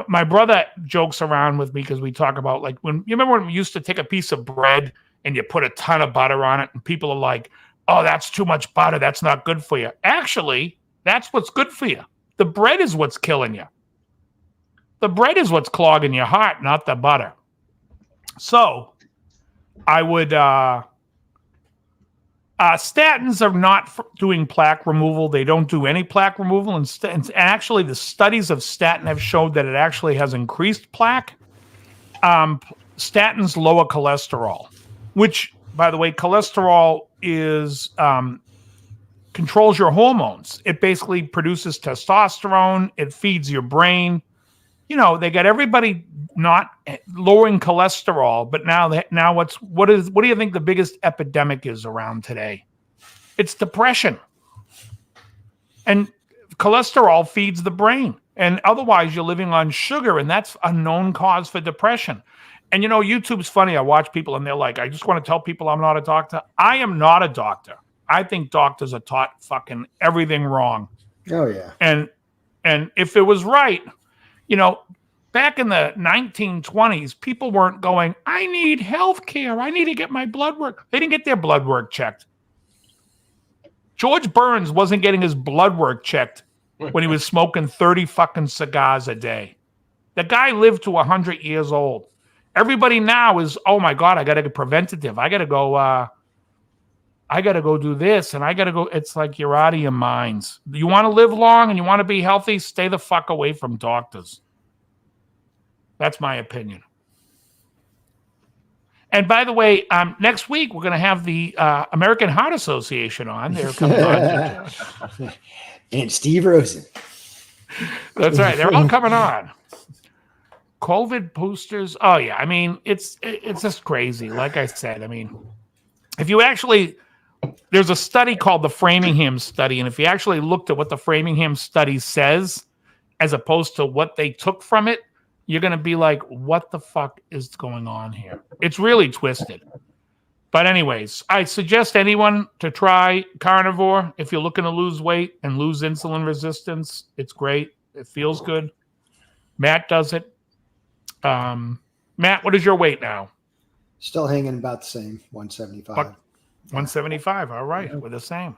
My brother jokes around with me because we talk about when you remember when we used to take a piece of bread and you put a ton of butter on it and people are like, oh, that's too much butter. That's not good for you. Actually, that's what's good for you. The bread is what's killing you. The bread is what's clogging your heart, not the butter. So I would, statins are not doing plaque removal. They don't do any plaque removal. And actually, the studies of statin have showed that it actually has increased plaque. Statins lower cholesterol, which, by the way, cholesterol is controls your hormones. It basically produces testosterone. It feeds your brain. They got everybody not lowering cholesterol, but now what do you think the biggest epidemic is around today? It's depression. And cholesterol feeds the brain. And otherwise you're living on sugar, and that's a known cause for depression. And YouTube's funny. I watch people and they're like, I just want to tell people I'm not a doctor. I am not a doctor. I think doctors are taught fucking everything wrong. Oh yeah. And if it was right, back in the 1920s, people weren't going, I need health care. I need to get my blood work. They didn't get their blood work checked. George Burns wasn't getting his blood work checked when he was smoking 30 fucking cigars a day. The guy lived to 100 years old. Everybody now is, oh my God, I got to get preventative. I got to go do this, and I got to go. It's like you're out of your minds. You want to live long and you want to be healthy, stay the fuck away from doctors. That's my opinion. And by the way, next week we're going to have the American Heart Association on. They're coming on. And Steve Rosen. That's right. They're all coming on. COVID boosters. Oh yeah. I mean, it's just crazy. Like I said, I mean, if you actually, there's a study called the Framingham study, and if you actually looked at what the Framingham study says, as opposed to what they took from it, you're going to be like, what the fuck is going on here? It's really twisted. But anyways, I suggest anyone to try carnivore if you're looking to lose weight and lose insulin resistance. It's great. It feels good. Matt does it. Matt, what is your weight now? Still hanging about the same, 175. 175. All right. Yeah. We're the same.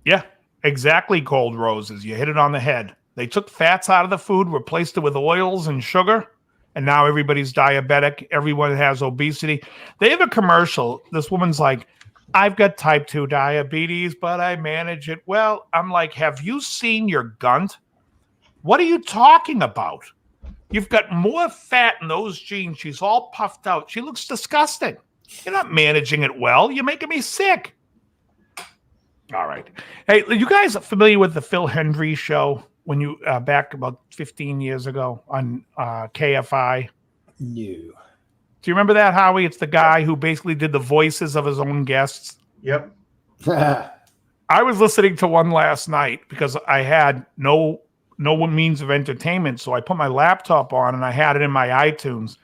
Yeah, exactly. Cold roses. You hit it on the head. They took fats out of the food, replaced it with oils and sugar, and now everybody's diabetic. Everyone has obesity. They have a commercial. This woman's like, I've got type 2 diabetes, but I manage it well. I'm like, have you seen your gunt? What are you talking about? You've got more fat in those jeans. She's all puffed out. She looks disgusting. You're not managing it well. You're making me sick. All right. Hey, you guys are familiar with the Phil Hendry show when you back about 15 years ago on KFI? No. Do you remember that, Howie? It's the guy who basically did the voices of his own guests. Yep. I was listening to one last night because I had no means of entertainment, so I put my laptop on and I had it in my iTunes.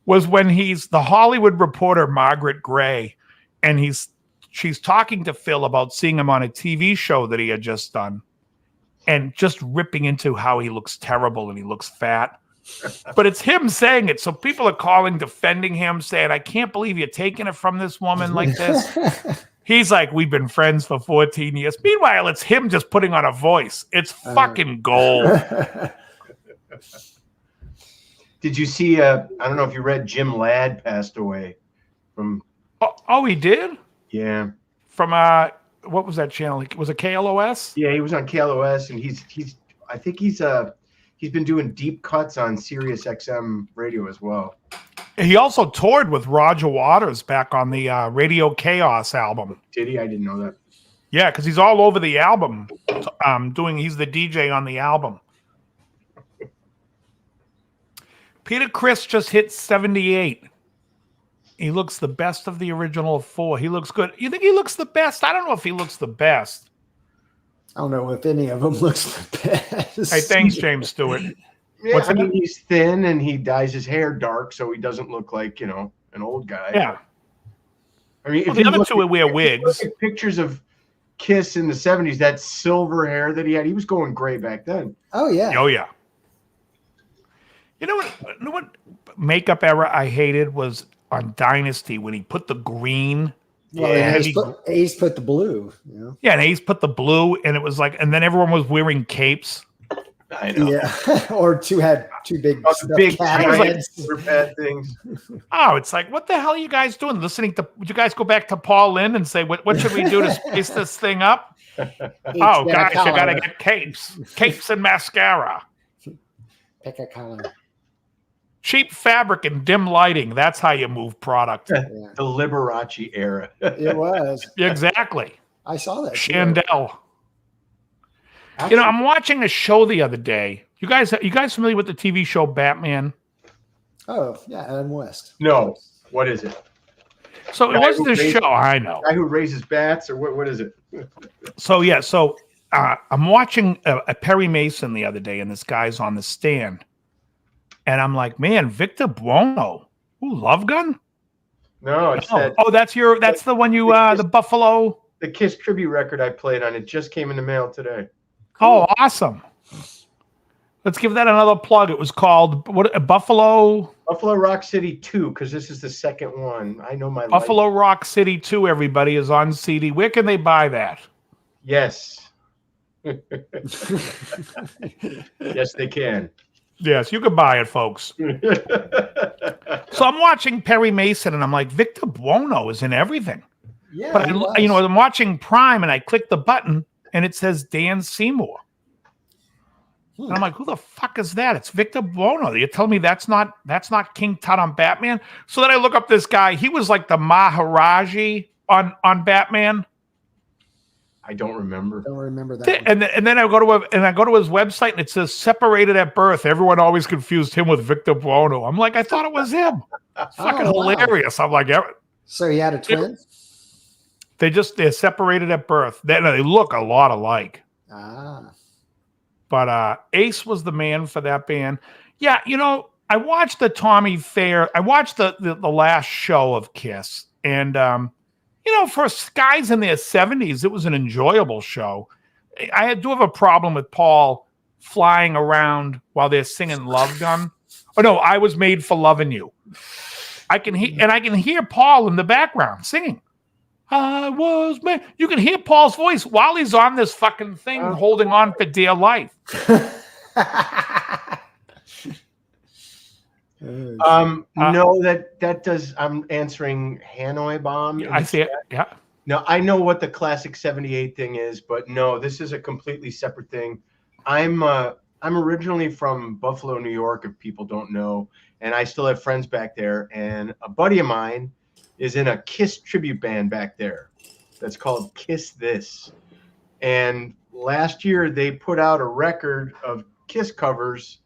Was when he's the Hollywood reporter Margaret Gray, and she's talking to Phil about seeing him on a TV show that he had just done, and just ripping into how he looks terrible and he looks fat. But it's him saying it, so people are calling, defending him, saying, I can't believe you're taking it from this woman like this. He's like, we've been friends for 14 years. Meanwhile, it's him just putting on a voice. It's fucking gold. Did you see, I don't know if you read, Jim Ladd passed away from. Oh, he did? Yeah. From, what was that channel? Was it KLOS? Yeah, he was on KLOS, and I think he's been doing deep cuts on Sirius XM radio as well. He also toured with Roger Waters back on the Radio Chaos album. Did he? I didn't know that. Yeah, because he's all over the album. He's the DJ on the album. Peter Criss just hit 78. He looks the best of the original four. He looks good. You think he looks the best? I don't know if he looks the best. I don't know if any of them looks the best. Hey, thanks, James Stewart. Yeah, I mean, he's thin and he dyes his hair dark so he doesn't look like, an old guy. Yeah. I mean, if the other two would wear wigs. Look at pictures of Kiss in the 70s, that silver hair that he had, he was going gray back then. Oh, yeah. Oh, yeah. You know what makeup era I hated was on Dynasty when he put the green. Well, yeah, Ace put the blue. You know? Yeah, and Ace put the blue, and it was like, and then everyone was wearing capes. I know. Yeah, or two big bad things. Oh, it's like, what the hell are you guys doing? Would you guys go back to Paul Lynde and say, what should we do to spice this thing up? Oh, guys, you got to get capes and mascara. Pick a color. Cheap fabric and dim lighting. That's how you move product. Yeah. The Liberace era. It was. Exactly. I saw that. Chandel. Actually, I'm watching a show the other day. You guys familiar with the TV show Batman? Oh, yeah, Adam West. No. What is it? So it wasn't this show. I know. Guy who raises bats, or what is it? So I'm watching a Perry Mason the other day, and this guy's on the stand. And I'm like, man, Victor Buono. Ooh, Love Gun? No, it's that. Oh, that's the one you, the Buffalo. The Kiss tribute record I played on. It just came in the mail today. Oh, awesome. Let's give that another plug. It was called Buffalo Rock City 2, because this is the second one. I know my Buffalo Rock City 2, everybody, is on CD. Where can they buy that? Yes. Yes, they can. Yes, you can buy it, folks. So I'm watching Perry Mason, and I'm like, Victor Buono is in everything. Yeah, but I'm watching Prime, and I click the button, and it says Dan Seymour. And I'm like, who the fuck is that? It's Victor Buono. You're telling me that's not King Tut on Batman? So then I look up this guy. He was like the Maharaji on Batman. I don't remember. Don't remember that. And then I go to his website and it says separated at birth. Everyone always confused him with Victor Buono. I'm like, I thought it was him. Fucking hilarious. I'm like, so he had a twin? They're separated at birth. They look a lot alike. Ah. But Ace was the man for that band. Yeah, I watched the Tommy Thayer. I watched the last show of Kiss, and for guys in their 70s, it was an enjoyable show. I do have a problem with Paul flying around while they're singing Love Gun. Oh no, I Was Made for Loving You. I can hear Paul in the background singing. I was made. You can hear Paul's voice while he's on this fucking thing, holding on for dear life. No, that does. I'm answering Hanoi Bomb. I see it. Yeah. No, I know what the classic 78 thing is, but no, this is a completely separate thing. I'm originally from Buffalo, New York, if people don't know, and I still have friends back there. And a buddy of mine is in a Kiss tribute band back there that's called Kiss This. And last year they put out a record of Kiss covers,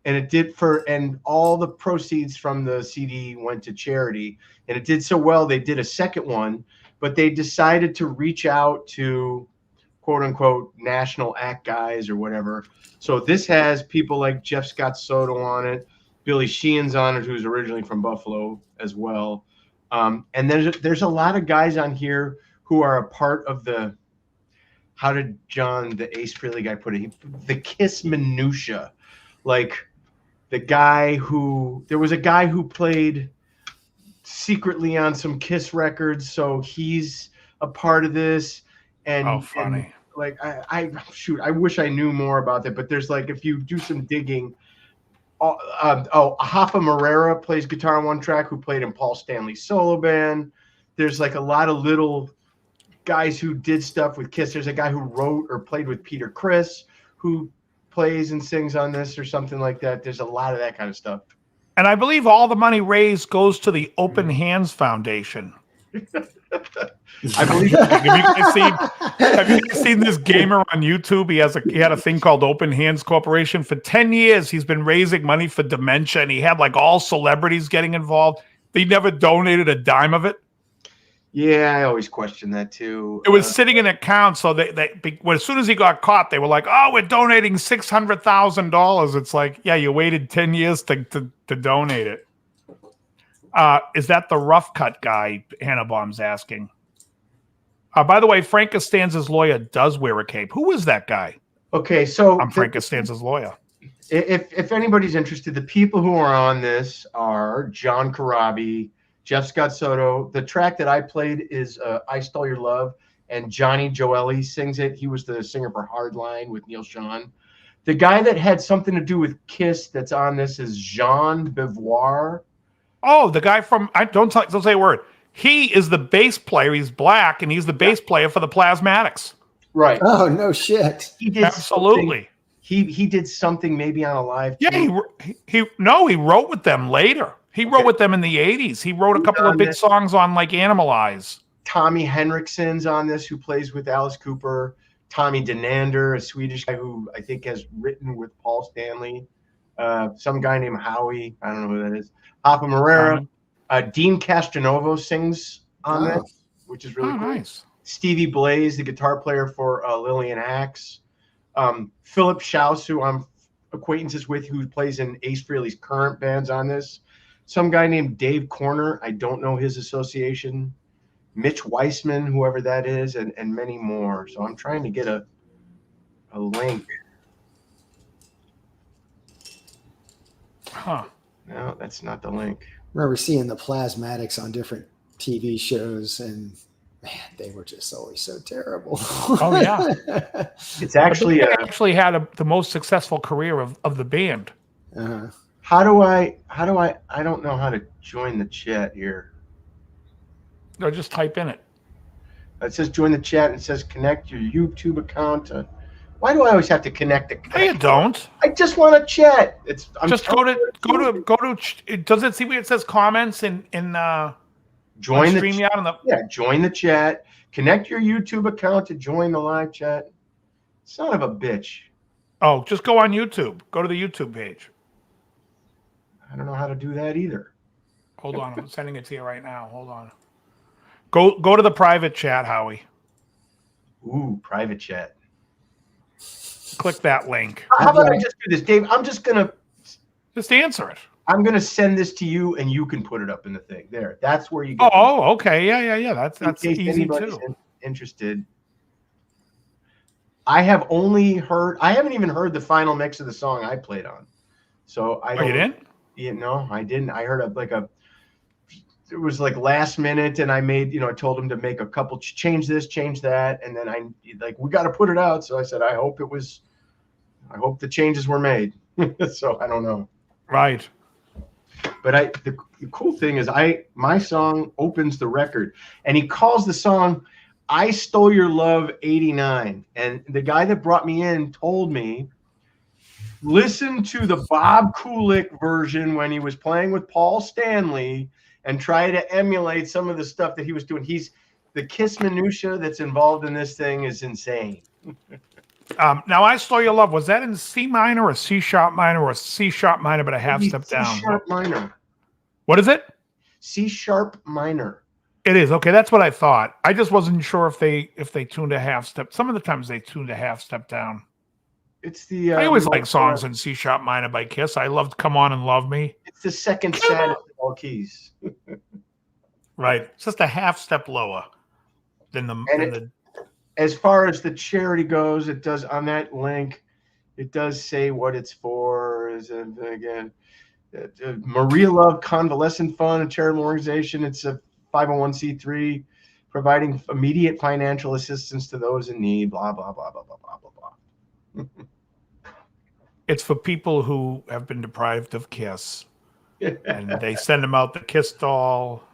and all the proceeds from the CD went to charity. And it did so well, they did a second one, but they decided to reach out to quote unquote national act guys or whatever. So this has people like Jeff Scott Soto on it, Billy Sheehan's on it, who's originally from Buffalo as well. And there's a lot of guys on here who are a part of the, how did John, the Ace Frehley guy, put it? The Kiss minutia. Like there was a guy who played secretly on some Kiss records, so he's a part of this. And funny. And I wish I knew more about that, but there's like, if you do some digging, Hoffa Morera plays guitar on one track, who played in Paul Stanley's solo band. There's like a lot of little guys who did stuff with Kiss. There's a guy who wrote or played with Peter Criss who plays and sings on this or something like that. There's a lot of that kind of stuff. And I believe all the money raised goes to the Open Hands Foundation. I believe. Have you guys seen this gamer on YouTube? He had a thing called Open Hands Corporation. For 10 years, he's been raising money for dementia, and he had like all celebrities getting involved. They never donated a dime of it. Yeah, I always question that too. It was sitting in account, so as soon as he got caught, they were like, "Oh, we're donating $600,000." It's like, yeah, you waited 10 years to donate it. Is that the rough cut guy? Hannah Baum's asking. By the way, Frank Costanza's lawyer does wear a cape. Who is that guy? Okay, so I'm Frank Costanza's lawyer. If anybody's interested, the people who are on this are John Corabi, Jeff Scott Soto. The track that I played is I Stole Your Love, and Johnny Joeli sings it. He was the singer for Hardline with Neil Schon. The guy that had something to do with Kiss that's on this is Jean Beauvoir. Oh, the guy from don't say a word. He is the bass player. He's black, and he's the bass player for the Plasmatics. Right. Oh, no shit. He did absolutely. He did something maybe on a live. Yeah, he wrote with them later. He wrote with them in the 80s. He wrote a couple of big songs on like Animalize. Tommy Henriksen's on this, who plays with Alice Cooper. Tommy Denander, a Swedish guy who I think has written with Paul Stanley. Some guy named Howie. I don't know who that is. Hoffa Morera. Dean Castronovo sings on this, which is really cool. Nice. Stevie Blaze, the guitar player for Lillian Axe. Philip Schaus, who I'm acquaintances with, who plays in Ace Frehley's current bands on this. Some guy named Dave Corner. I don't know his association. Mitch Weissman, whoever that is, and many more. So I'm trying to get a link. Huh. No, that's not the link. I remember seeing the Plasmatics on different TV shows, and man, they were just always so terrible. Oh yeah, it's actually had the most successful career of the band. How do I don't know how to join the chat here. No, just type in it. It says join the chat, and it says connect your YouTube account to Why do I always have to connect it? No, you don't. I just want to chat. Just go to. Does it see where it says comments in join the StreamYard on the? Yeah, join the chat. Connect your YouTube account to join the live chat. Son of a bitch. Oh, just go on YouTube. Go to the YouTube page. I don't know how to do that either. Hold on, I'm sending it to you right now. Hold on. Go to the private chat, Howie. Ooh, private chat. Click that link. How about I just do this, Dave? I'm just gonna just answer it. I'm gonna send this to you, and you can put it up in the thing. There, that's where you get. Oh, okay, yeah. That's in case easy anybody's too. Interested. I haven't even heard the final mix of the song I played on. So I don't. Oh, you didn't? Yeah, no, I didn't. I heard it was like last minute, and I made, I told him to make a couple, change this, change that, and then we got to put it out. So I said, I hope the changes were made. So I don't know. Right. But the cool thing is my song opens the record, and he calls the song "I Stole Your Love" '89. And the guy that brought me in told me, listen to the Bob Kulick version when he was playing with Paul Stanley, and try to emulate some of the stuff that he was doing. The Kiss minutia that's involved in this thing is insane. Now, "I Stole Your Love," was that in C minor or C sharp minor or C sharp minor, but a half step down? C sharp minor. What is it? C sharp minor. It is. Okay, that's what I thought. I just wasn't sure if they tuned a half step. Some of the times they tuned a half step down. It's the. I always like songs in C sharp minor by Kiss. I loved "Come On and Love Me." It's the second saddest of all keys. Right. It's just a half step lower than the. As far as the charity goes, it does on that link. It does say what it's for. Again, Maria Love Convalescent Fund, a charitable organization. It's a 501c3, providing immediate financial assistance to those in need. Blah blah blah blah blah blah blah blah. It's for people who have been deprived of Kiss, and they send them out the Kiss doll.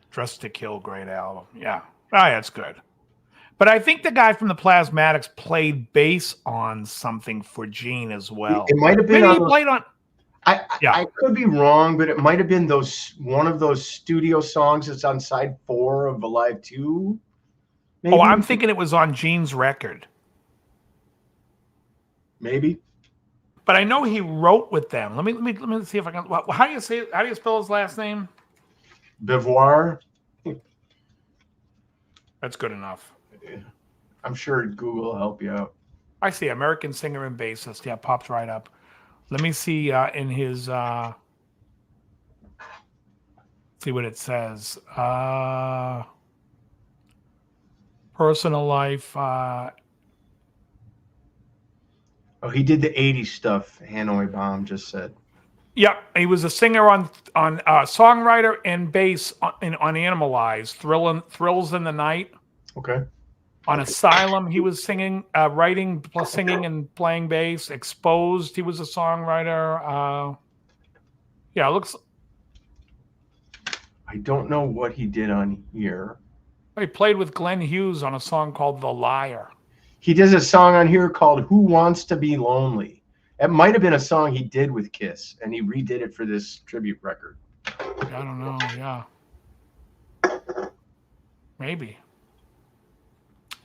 "Dressed to Kill," great album. Yeah, that's good. But I think the guy from the Plasmatics played bass on something for Gene as well. It might have been. Maybe he played on. I could be wrong, but it might have been one of those studio songs that's on side 4 of Alive 2. Maybe? Oh, I'm thinking it was on Gene's record. Maybe. But I know he wrote with them. Let me see if I can. How do you say? How do you spell his last name? Beauvoir. That's good enough. I'm sure Google will help you out. I see American singer and bassist. Yeah, pops right up. Let me see in his. See what it says. Personal life. Oh, he did the 80s stuff. Hanoi Bomb just said. Yeah, he was a singer on songwriter and bass on Animalize, Thrills in the Night. Okay. On Asylum, he was singing, writing, plus singing and playing bass. Exposed, he was a songwriter. Yeah, it looks. I don't know what he did on here. He played with Glenn Hughes on a song called "The Liar." He does a song on here called "Who Wants to Be Lonely." It might have been a song he did with Kiss, and he redid it for this tribute record. I don't know. Yeah, maybe.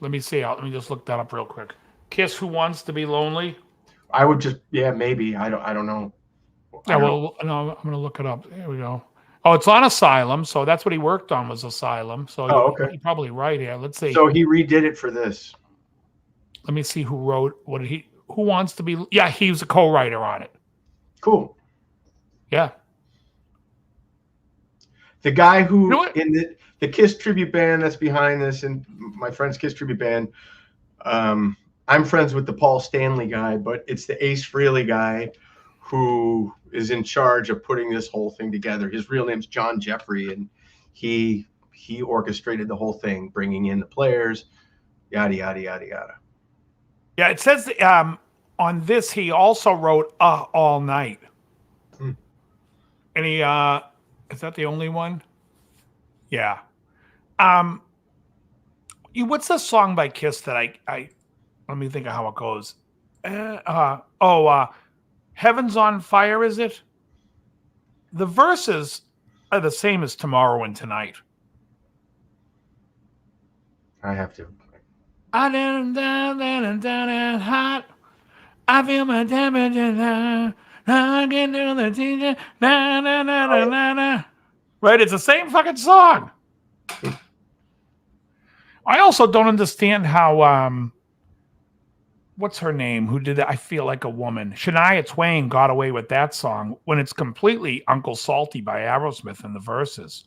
Let me see. Let me just look that up real quick. Kiss, "Who Wants to Be Lonely." I would just, maybe. I don't know. Yeah, well, no, I'm going to look it up. There we go. Oh, it's on Asylum, so that's what he worked on was Asylum. So okay. You're probably right here. Let's see. So he redid it for this. Let me see who wrote. Who Wants to Be? Yeah, he was a co-writer on it. Cool. Yeah. The guy who in the Kiss tribute band that's behind this, and my friend's Kiss tribute band, I'm friends with the Paul Stanley guy, but it's the Ace Frehley guy who is in charge of putting this whole thing together. His real name's John Jeffrey, and he orchestrated the whole thing, bringing in the players, yada yada yada yada. Yeah, it says on this he also wrote All Night. And he is that the only one? Yeah. What's the song by Kiss that Let me think of how it goes. Heaven's on Fire, is it? The verses are the same as Tomorrow and Tonight. I have to. I down hot. I feel my temperature now. I can do the teacher. Na, na, na, na, na, na. Right? It's the same fucking song. I also don't understand how what's her name? Who did that? I Feel Like a Woman. Shania Twain got away with that song when it's completely Uncle Salty by Aerosmith in the verses.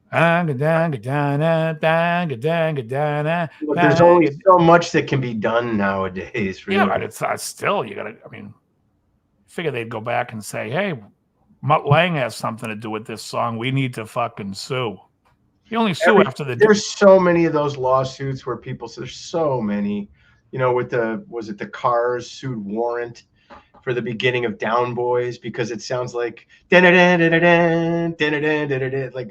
But there's only so much that can be done nowadays. Really. Yeah, but it's still, you gotta, I mean, figure they'd go back and say, hey, Mutt Lang has something to do with this song. We need to fucking sue. You only sue after the... There's so many of those lawsuits where people, there's so many, you know, with was it the Cars sued Warrant for the beginning of Down Boys because it sounds like like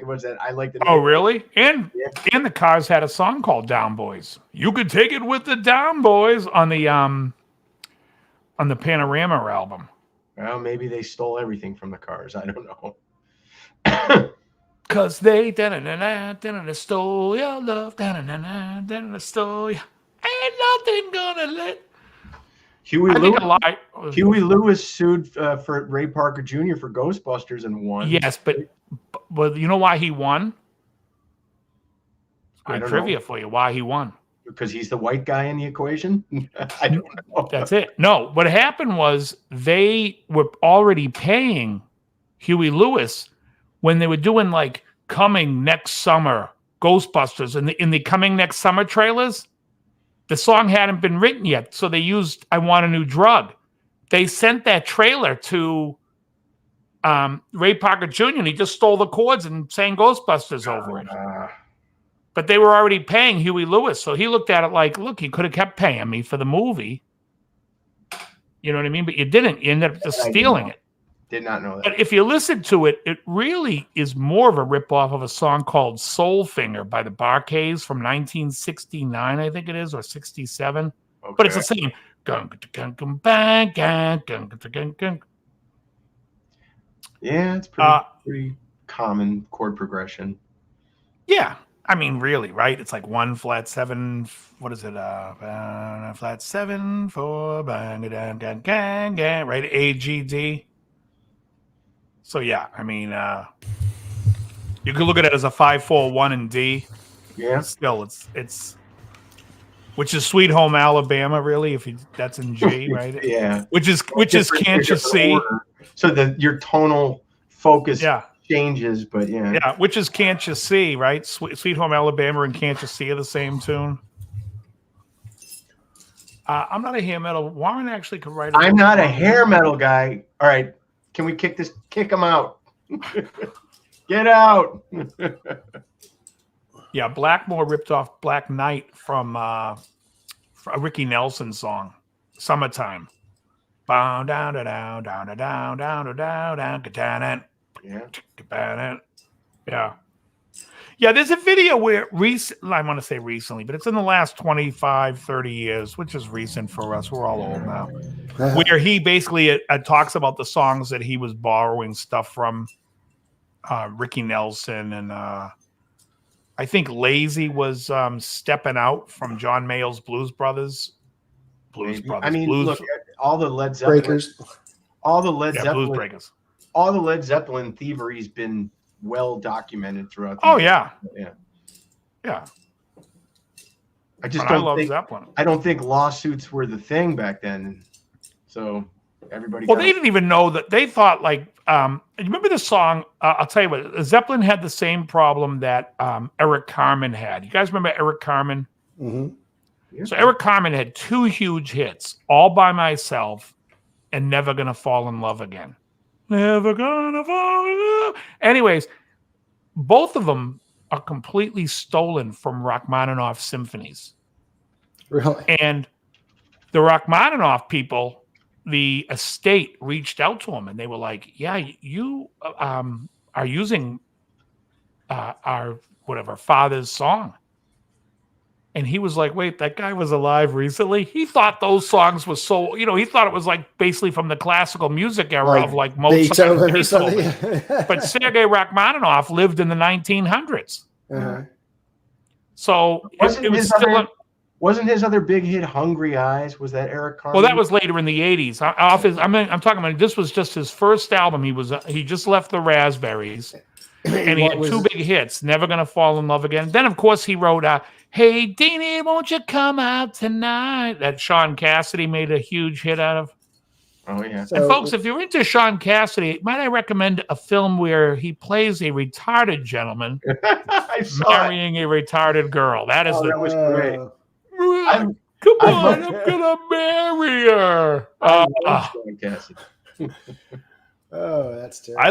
what's that? I like the... Oh, really? And the Cars had a song called Down Boys. You could take it with the Down Boys on the Panorama album. Well, maybe they stole everything from the Cars. I don't know. Cause they stole your love, stole you. Ain't nothing gonna let. Huey Lewis sued for Ray Parker Jr. for Ghostbusters and won. Yes, but you know why he won? Good trivia for you. Why he won? Because he's the white guy in the equation? I don't know. That's it. No, what happened was they were already paying Huey Lewis when they were doing like Coming Next Summer, Ghostbusters, in the Coming Next Summer trailers. The song hadn't been written yet, so they used I Want a New Drug. They sent that trailer to Ray Parker Jr., and he just stole the chords and sang Ghostbusters over it. But they were already paying Huey Lewis, so he looked at it like, look, you could have kept paying me for the movie. You know what I mean? But you didn't. You ended up just stealing it. Did not know that. But if you listen to it, it really is more of a ripoff of a song called Soulfinger by the Bar-Kays from 1969, I think it is, or 67. Okay. But it's the same. Yeah, it's pretty common chord progression. Yeah. I mean, really, right? It's like 1 flat 7. What is it? Flat 7 4 bang right? A G D. So yeah, I mean, you could look at it as a 5-4-1 in D. Yeah. Still, it's which is Sweet Home Alabama, really. If that's in G, right? Yeah. Which is Can't You See? Order. So your tonal focus changes, but yeah. Yeah, which is Can't You See, right? Sweet Home Alabama and Can't You See are the same tune. I'm not a hair metal. Warren actually could write. I'm not a hair metal guy. All right. Can we kick him out? Get out. Yeah, Blackmore ripped off Black Knight from a Ricky Nelson song, Summertime. Down, down, down, down, down, down, down, down, down, yeah. Yeah, there's a video where I want to say recently, but it's in the last 25, 30 years, which is recent for us. We're all old now. Where he basically talks about the songs that he was borrowing stuff from Ricky Nelson. And I think Lazy was Stepping Out from John Mayall's Blues Brothers. I mean, look, all the Led Zeppelin. Breakers. All the Led Zeppelin. Blues Breakers. All the Led Zeppelin thievery's been well documented throughout the years. Yeah. I just love Zeppelin. I don't think lawsuits were the thing back then. So everybody. Well, they didn't even know that. They thought like, you remember the song? I'll tell you what. Zeppelin had the same problem that Eric Carmen had. You guys remember Eric Carmen? Mm-hmm. Yeah. So Eric Carmen had 2 huge hits: "All by Myself" and "Never Gonna Fall in Love Again." Never gonna fall in love. Anyways, both of them are completely stolen from Rachmaninoff symphonies. Really? And the Rachmaninoff people, the estate reached out to him and they were like, yeah, you are using our father's song. And he was like, wait, that guy was alive recently? He thought those songs was so, he thought it was like basically from the classical music era of like Mozart. Beethoven or something. But Sergei Rachmaninoff lived in the 1900s. Uh-huh. So it was still... Wasn't his other big hit "Hungry Eyes"? Was that Eric Carmen? Well, that was later in the 80s. I'm talking about, this was just his first album. He just left the Raspberries, and he had two big hits, Never Gonna Fall in Love Again. Then, of course, he wrote, Hey, Deanie, won't you come out tonight? That Sean Cassidy made a huge hit out of. Oh, yeah. And folks, if you're into Sean Cassidy, might I recommend a film where he plays a retarded gentleman marrying a retarded girl. That is that was great. Come on, I'm gonna marry her. Sean Cassidy. Oh, that's terrible.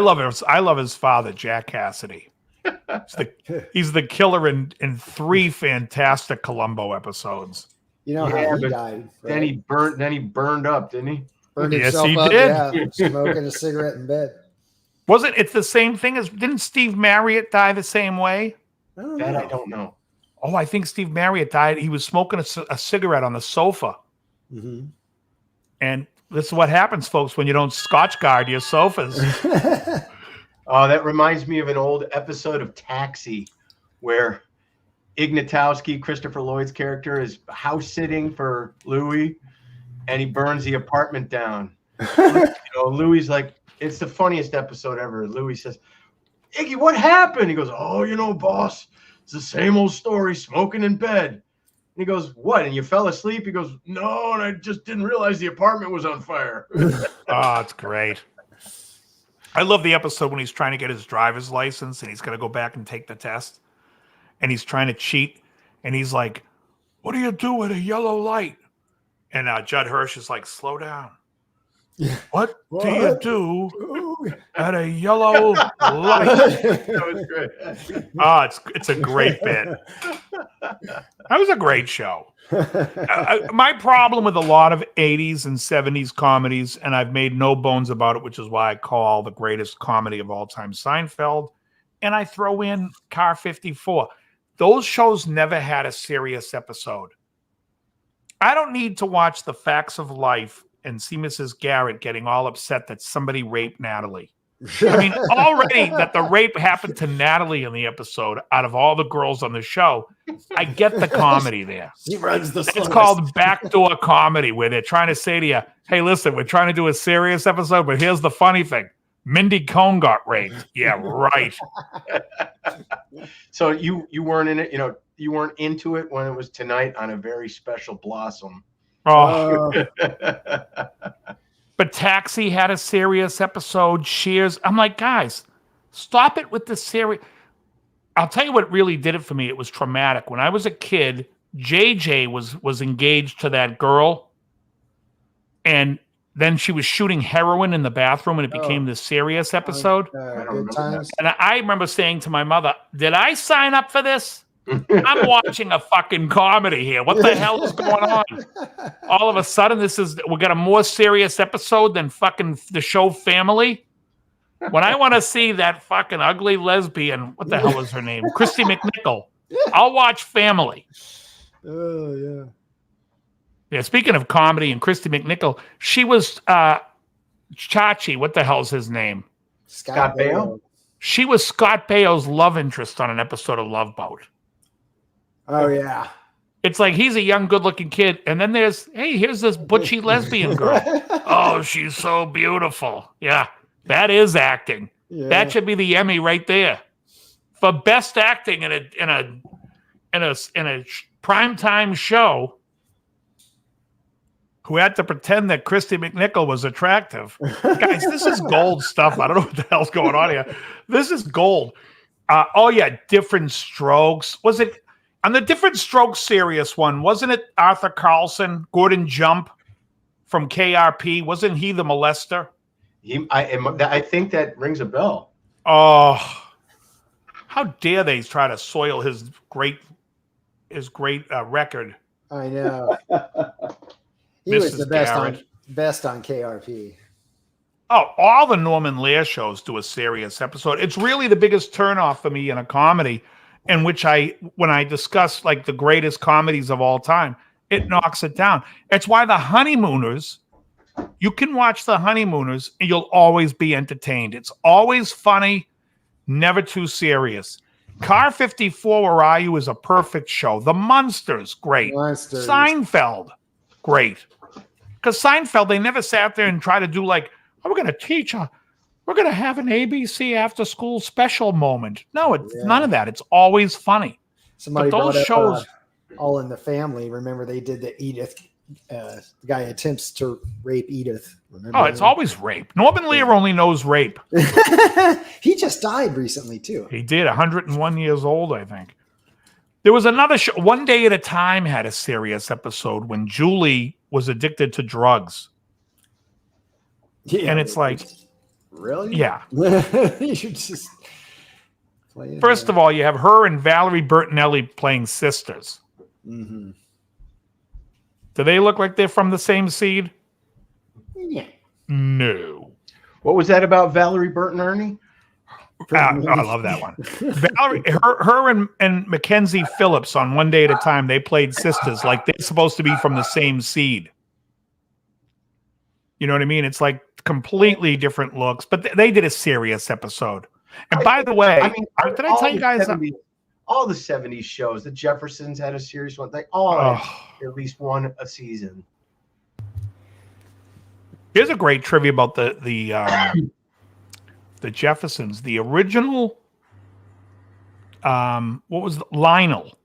I love his father, Jack Cassidy. He's the killer in 3 fantastic Columbo episodes. You know how he died. Right? Then he burned up, didn't he? Burned Yes, himself he up, did. Yeah, smoking a cigarette in bed. It's the same thing as, didn't Steve Marriott die the same way? I don't That know. I don't know. Oh, I think Steve Marriott died. He was smoking a cigarette on the sofa. Mm-hmm. And this is what happens, folks, when you don't Scotch guard your sofas. Oh, that reminds me of an old episode of Taxi where Ignatowski, Christopher Lloyd's character, is house sitting for Louis, and he burns the apartment down. Louis like, it's the funniest episode ever. Louis says, Iggy, what happened? He goes, oh, boss, it's the same old story, smoking in bed. And he goes, what? And you fell asleep? He goes, no, and I just didn't realize the apartment was on fire. Oh, it's great. I love the episode when he's trying to get his driver's license and he's going to go back and take the test. And he's trying to cheat. And he's like, what do you do at a yellow light? And Judd Hirsch is like, slow down. What do you do at a yellow light? That was great. Oh, it's a great bit. That was a great show. My problem with a lot of 80s and 70s comedies, and I've made no bones about it, which is why I call the greatest comedy of all time Seinfeld, and I throw in Car 54. Those shows never had a serious episode. I don't need to watch The Facts of Life and see Mrs. Garrett getting all upset that somebody raped Natalie. I mean, already that the rape happened to Natalie in the episode out of all the girls on the show, I get the comedy there. He runs the slowest. It's called backdoor comedy, where they're trying to say to you, hey, listen, we're trying to do a serious episode, but here's the funny thing. Mindy Cohn got raped. Yeah, right. So you weren't in it, you weren't into it when it was Tonight on a Very Special Blossom. Oh. But Taxi had a serious episode. Cheers. I'm like, guys, stop it with the serious. I'll tell you what really did it for me. It was traumatic. When I was a kid, JJ was engaged to that girl, and then she was shooting heroin in the bathroom, and it became this serious episode. Good times. And I remember saying to my mother, did I sign up for this? I'm watching a fucking comedy here. What the hell is going on? All of a sudden, we got a more serious episode than fucking the show Family. When I want to see that fucking ugly lesbian, what the hell was her name? Christy McNichol. I'll watch Family. Oh, yeah. Yeah, speaking of comedy and Christy McNichol, she was Chachi. What the hell's his name? Scott Baio? She was Scott Baio's love interest on an episode of Love Boat. Oh, yeah. It's like he's a young, good-looking kid, and then here's this butchy lesbian girl. Oh, she's so beautiful. Yeah, that is acting. Yeah. That should be the Emmy right there for best acting in a primetime show. Who had to pretend that Christy McNichol was attractive. Guys, this is gold stuff. I don't know what the hell's going on here. This is gold. Different Strokes. Was it on the Different Strokes serious one? Wasn't it Arthur Carlson, Gordon Jump from KRP? Wasn't he the molester? I think that rings a bell. Oh, how dare they try to soil his great record? I know. He Mrs. was the best on KRP. Oh, all the Norman Lear shows do a serious episode. It's really the biggest turnoff for me in a comedy in which when I discuss like the greatest comedies of all time, it knocks it down. It's why the Honeymooners, you can watch the Honeymooners and you'll always be entertained. It's always funny, never too serious. Car 54, Where Are You is a perfect show. The Munsters, great. Monsters. Seinfeld, great. Because Seinfeld, they never sat there and tried to do like, oh, we're going to have an ABC after school special moment. No, it's none of that. It's always funny. Somebody But those brought up, shows, All in the Family. Remember they did the Edith. The guy attempts to rape Edith. Remember it's always rape. Norman Lear only knows rape. He just died recently too. He did, 101 years old, I think. There was another show, One Day at a Time had a serious episode when Julie was addicted to drugs. Yeah, And it's like, really? yeah. You should just play it. First of all, you have her and Valerie Bertinelli playing sisters. Mm-hmm. Do they look like they're from the same seed? Yeah. No. What was that about Valerie Burton Ernie? I love that one. Valerie, her and Mackenzie Phillips on One Day at a Time, they played sisters like they're supposed to be from the same seed. You know what I mean? It's like completely different looks, but they did a serious episode. And by the way, did I tell you guys? All the 70s shows, the Jeffersons had a serious one. They all had at least one a season. Here's a great trivia about the Jeffersons. The original, what was Lionel?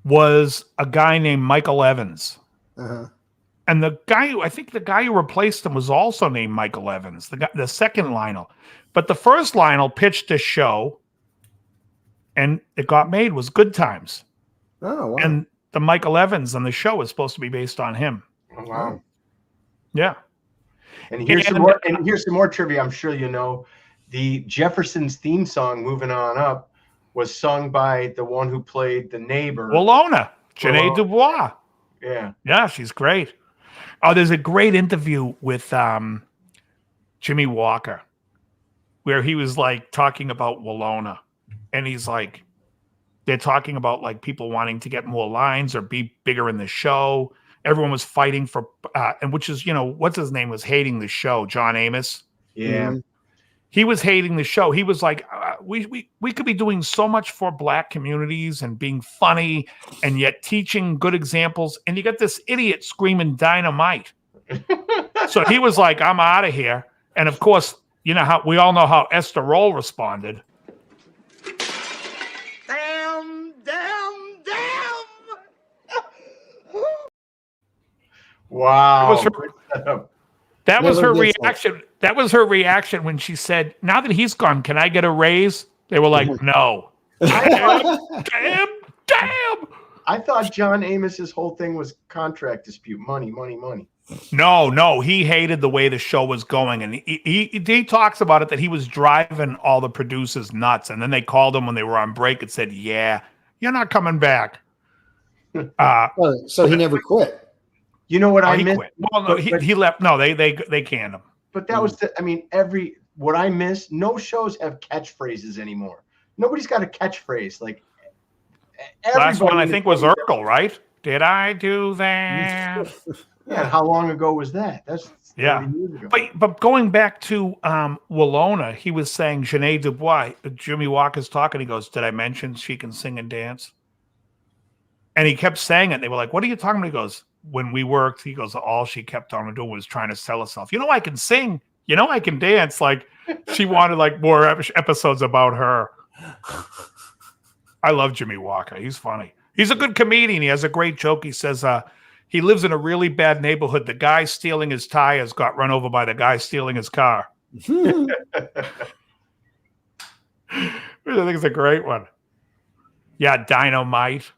Was a guy named Michael Evans. And the guy who replaced him was also named Michael Evans, the second Lionel. But the first Lionel pitched a show, and it got made, was Good Times. Oh, wow. And the Michael Evans on the show is supposed to be based on him. Oh, wow. Yeah. And here's some more trivia. I'm sure you know. The Jeffersons theme song, Moving On Up, was sung by the one who played the neighbor. Walona, Janae Dubois. Yeah. Yeah, she's great. Oh, there's a great interview with Jimmy Walker where he was like talking about Walona. And he's like, they're talking about like people wanting to get more lines or be bigger in the show. Everyone was fighting for, and which is, what's his name was hating the show, John Amos. Yeah. Mm-hmm. He was hating the show. He was like, we could be doing so much for Black communities and being funny and yet teaching good examples. And you got this idiot screaming dynamite. So he was like, I'm out of here. And of course, we all know how Esther Roll responded. Damn. Wow. That was her Never gets reaction. That was her reaction when she said, now that he's gone, can I get a raise? They were like, no. Damn. I thought John Amos's whole thing was contract dispute. Money. No. He hated the way the show was going. And he talks about it that he was driving all the producers nuts. And then they called him when they were on break and said, yeah, you're not coming back. So he never quit. You know what I he missed? quit. Well, no, he left. No, they canned him. But that was what I missed. No shows have catchphrases anymore. Nobody's got a catchphrase. Like last one I think was Urkel, right? Did I do that? Yeah. How long ago was that? That's 30 years ago. But going back to Walona, he was saying Janae Dubois. Jimmy Walker's talking. He goes, "Did I mention she can sing and dance?" And he kept saying it. They were like, "What are you talking about?" He goes, "When we worked," he goes, "all she kept on doing was trying to sell herself. I can sing. I can dance." Like she wanted like more episodes about her. I love Jimmy Walker. He's funny. He's a good comedian. He has a great joke. He says he lives in a really bad neighborhood. The guy stealing his tires got run over by the guy stealing his car. Which I think is a great one. Yeah, Dynamite.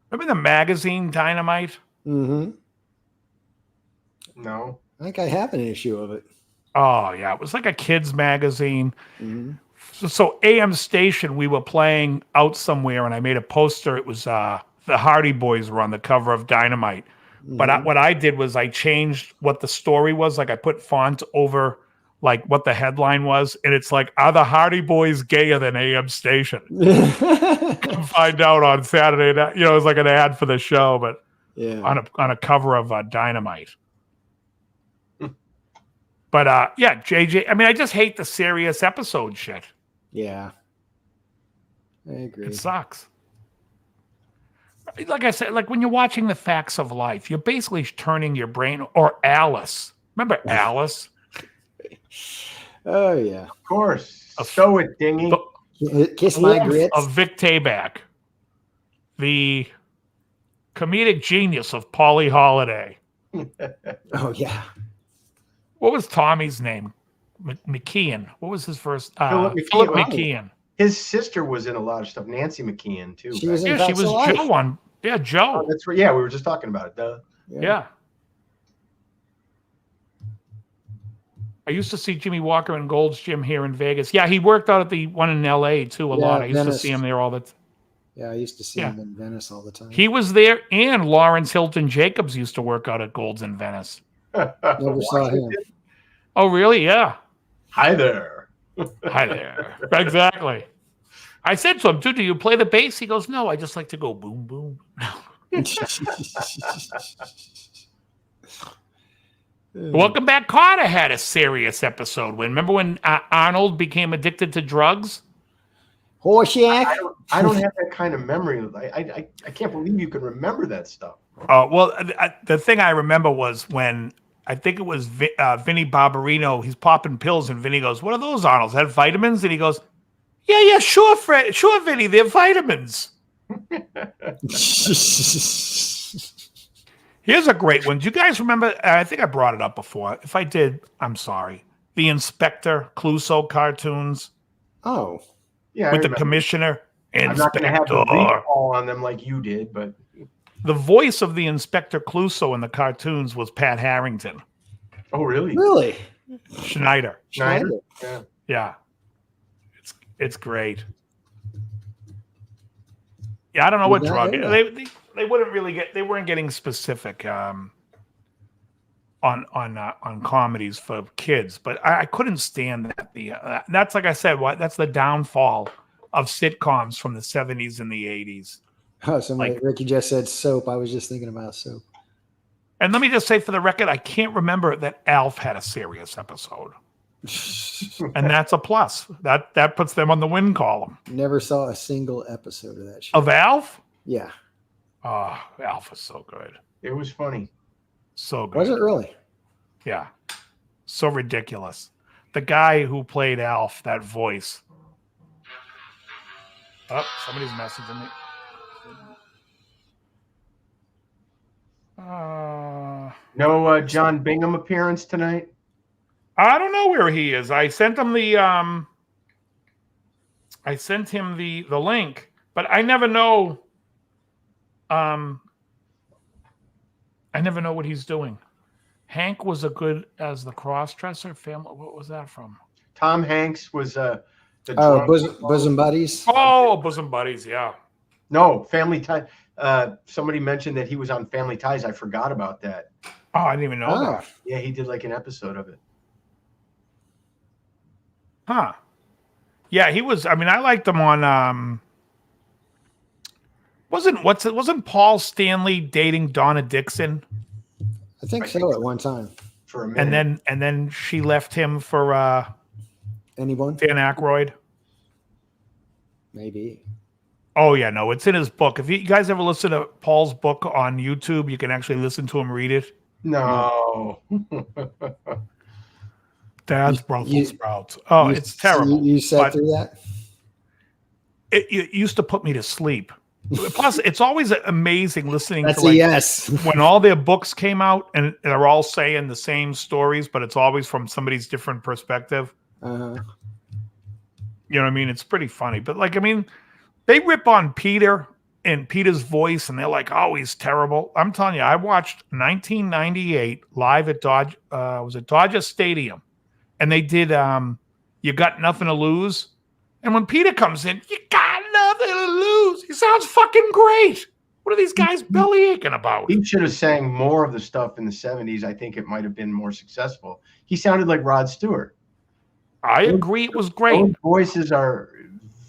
Remember the magazine Dynamite? Mm-hmm. No. I think I have an issue of it. Oh, yeah. It was like a kid's magazine. Mm-hmm. So AM Station, we were playing out somewhere, and I made a poster. It was the Hardy Boys were on the cover of Dynamite. Mm-hmm. But what I did was I changed what the story was. Like I put font over like what the headline was, and it's like, "Are the Hardy Boys gayer than AM Station?" Find out on Saturday night. You know, it was like an ad for the show, but Yeah. on a cover of Dynamite. But yeah, JJ. I mean, I just hate the serious episode shit. Yeah. I agree. It sucks. Like I said, like when you're watching The Facts of Life, you're basically turning your brain. Or Alice. Remember Alice? Oh yeah. Of course. Stow it, dingy. Kiss my Warmth grits. of Vic Tayback, the comedic genius of Polly Holiday. Oh yeah. What was Tommy's name? McKeon. What was his first? Philip Philip McKeon. McKeon. His sister was in a lot of stuff. Nancy McKeon too. She was in Yeah, she Facts was of Life. Joe on. Yeah, Joe. Oh, that's right. Yeah, we were just talking about it. Duh. Yeah. I used to see Jimmy Walker in Gold's Gym here in Vegas. Yeah, he worked out at the one in LA too a lot. I used to Venice. see him there all the time. Yeah, I used to see Yeah. him in Venice all the time. He was there, and Lawrence Hilton Jacobs used to work out at Gold's in Venice. Never saw him. Oh, really? Yeah. Hi there. Hi there. Exactly. I said to him, "Dude, do you play the bass?" He goes, "No, I just like to go boom, boom." Welcome Back, Carter had a serious episode. Remember when Arnold became addicted to drugs? Horseshack. I don't have that kind of memory. I can't believe you can remember that stuff. Well, the thing I remember was when I think it was Vinny Barbarino. He's popping pills, and Vinny goes, "What are those, Arnold? Have vitamins?" And he goes, "Yeah, sure, Fred, sure, Vinny, they're vitamins." Here's a great one. Do you guys remember? I think I brought it up before. If I did, I'm sorry. The Inspector Clouseau cartoons Oh, yeah. with the commissioner. I'm not going to have the Inspector. recall on them like you did, but The voice of the Inspector Clouseau in the cartoons was Pat Harrington. oh, really? Really? Schneider. Schneider? Yeah. Yeah. It's great. Yeah, I don't know what Did not drug. know that. They wouldn't really they weren't getting specific on comedies for kids, but I couldn't stand that. That's like I said, that's the downfall of sitcoms from the 70s and the 80s. Oh, Ricky just said soap. I was just thinking about soap. And let me just say for the record, I can't remember that Alf had a serious episode. And that's a plus. That puts them on the win column. Never saw a single episode of that show. Of Alf? Yeah. Oh, Alf is so good. It was funny. So good. Was it really? Yeah. So ridiculous. The guy who played Alf, that voice. Oh, somebody's messaging me. No John Bingham appearance tonight? I don't know where he is. I sent him the link, but I never know. I never know what he's doing. Hank was a good as the cross-dresser. Family. What was that from? Tom Hanks was the Oh, drunk- bosom buddies. Oh, Bosom Buddies. Yeah. No, Family Ties. Somebody mentioned that he was on Family Ties. I forgot about that. Oh, I didn't even know Oh. that. Yeah, he did like an episode of it. Huh. Yeah, he was. I mean, I liked him on. Wasn't Paul Stanley dating Donna Dixon? I think so at one time. For a minute. And then she left him for Anyone? Dan Aykroyd. Maybe. Oh yeah, no, it's in his book. If you guys ever listen to Paul's book on YouTube, you can actually listen to him read it. No. Dad's Brussels sprouts. Oh, it's terrible. You sat but through that? it used to put me to sleep. Plus, it's always amazing listening That's to a yes. when all their books came out and they're all saying the same stories, but it's always from somebody's different perspective. Uh-huh. You know what I mean? It's pretty funny. But like, I mean, they rip on Peter and Peter's voice and they're like, oh, he's terrible. I'm telling you, I watched 1998 live at Dodger Stadium. And they did You Got Nothing to Lose. And when Peter comes in, you got nothing to lose. He sounds fucking great. What are these guys belly aching about? He should have sang more of the stuff in the 70s. I think it might have been more successful. He sounded like Rod Stewart. I agree. It was great. Those voices are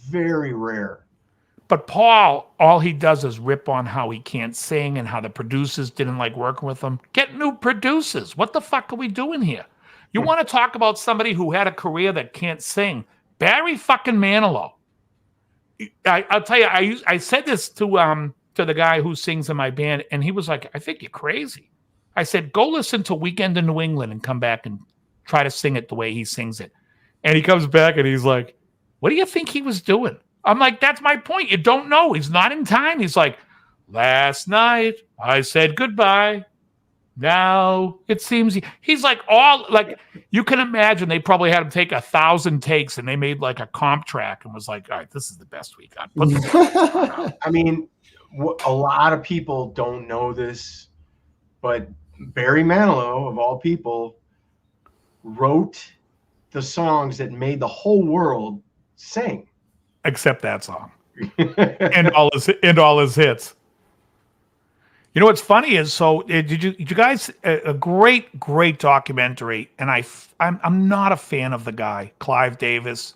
very rare. But Paul, all he does is rip on how he can't sing and how the producers didn't like working with him. Get new producers. What the fuck are we doing here? You want to talk about somebody who had a career that can't sing? Barry fucking Manilow. I'll tell you, I said this to the guy who sings in my band, and he was like, I think you're crazy. I said, go listen to Weekend in New England and come back and try to sing it the way he sings it. And he comes back and he's like, what do you think he was doing? I'm like, that's my point. You don't know. He's not in time. He's like, last night I said goodbye. Now it seems he's like you can imagine they probably had him take 1,000 takes and they made like a comp track and was like, all right, this is the best we got. I mean, a lot of people don't know this, but Barry Manilow, of all people, wrote the songs that made the whole world sing. Except that song. and all his hits. You know what's funny is, so did you guys, a great documentary, and I'm not a fan of the guy, Clive Davis,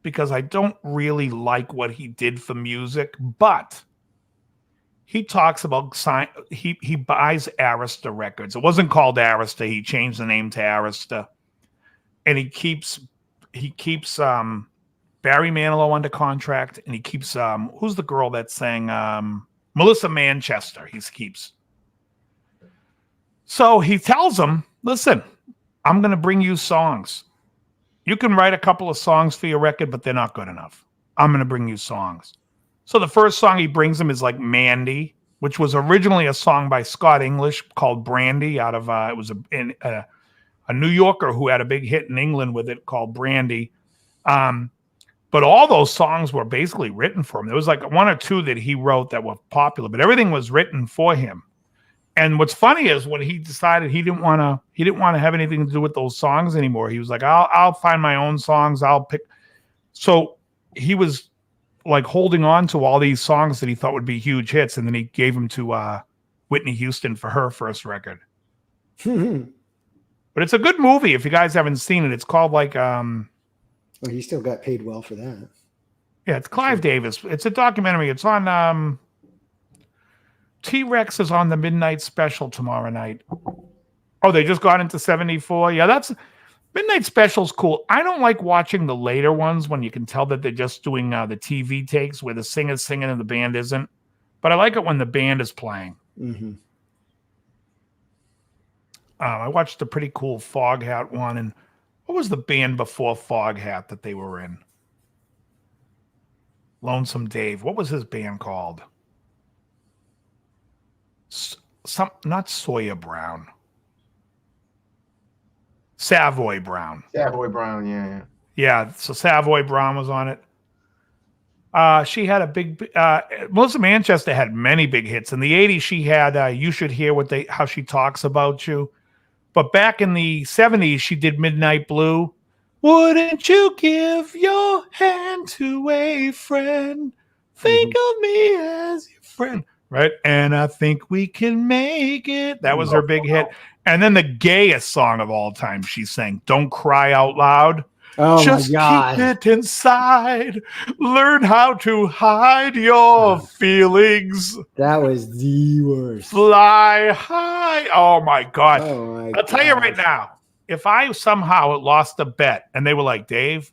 because I don't really like what he did for music, but he talks about he buys Arista Records. It wasn't called Arista. He changed the name to Arista. And he keeps Barry Manilow under contract, and he keeps who's the girl that sang Melissa Manchester. He keeps. So he tells him, listen, I'm going to bring you songs. You can write a couple of songs for your record, but they're not good enough. I'm going to bring you songs. So the first song he brings him is like Mandy, which was originally a song by Scott English called Brandy out of it was a New Yorker who had a big hit in England with it called Brandy. But all those songs were basically written for him. There was like one or two that he wrote that were popular, but everything was written for him. And what's funny is when he decided he didn't want to have anything to do with those songs anymore. He was like, I'll find my own songs. I'll pick. So he was like holding on to all these songs that he thought would be huge hits. And then he gave them to Whitney Houston for her first record. But it's a good movie. If you guys haven't seen it, it's called like, well, he still got paid well for that. Yeah, it's Clive Davis. It's a documentary. It's on T-Rex is on the midnight special tomorrow night. Oh, they just got into 74. Yeah, that's midnight special's cool. I don't like watching the later ones when you can tell that they're just doing the TV takes where the singer's singing and the band isn't. But I like it when the band is playing. Mm-hmm. I watched a pretty cool Foghat one, and what was the band before Foghat that they were in? Lonesome Dave. What was his band called? Not Sawyer Brown. Savoy Brown. Savoy Brown, yeah. Yeah, so Savoy Brown was on it. She had a big. Melissa Manchester had many big hits in the '80s. She had "You Should Hear How She Talks About You," but back in the '70s, she did "Midnight Blue." Wouldn't you give your hand to a friend? Think of me as your friend, right? And I think we can make it. That was her big hit. And then the gayest song of all time, she sang, "Don't Cry Out Loud." Oh Just my God. keep it inside. Learn how to hide your feelings. That was the worst. Fly high. Oh my God. Oh my I'll tell you right now, if I somehow lost a bet and they were like, Dave,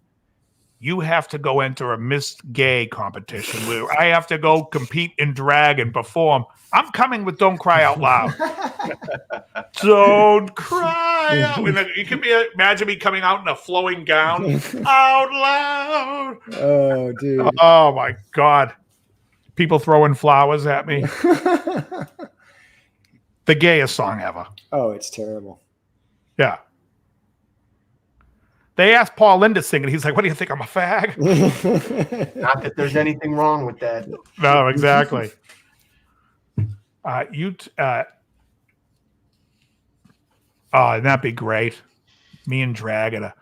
you have to go enter a Miss Gay competition where I have to go compete in drag and perform, I'm coming with Don't Cry Out Loud. Don't cry out. You can imagine me coming out in a flowing gown. Out loud. Oh, dude. Oh, my God. People throwing flowers at me. The gayest song ever. Oh, it's terrible. Yeah. They asked Paul Lynde to sing it. He's like, what do you think? I'm a fag? Not that there's anything wrong with that. No, exactly. That'd be great. Me and Dragada.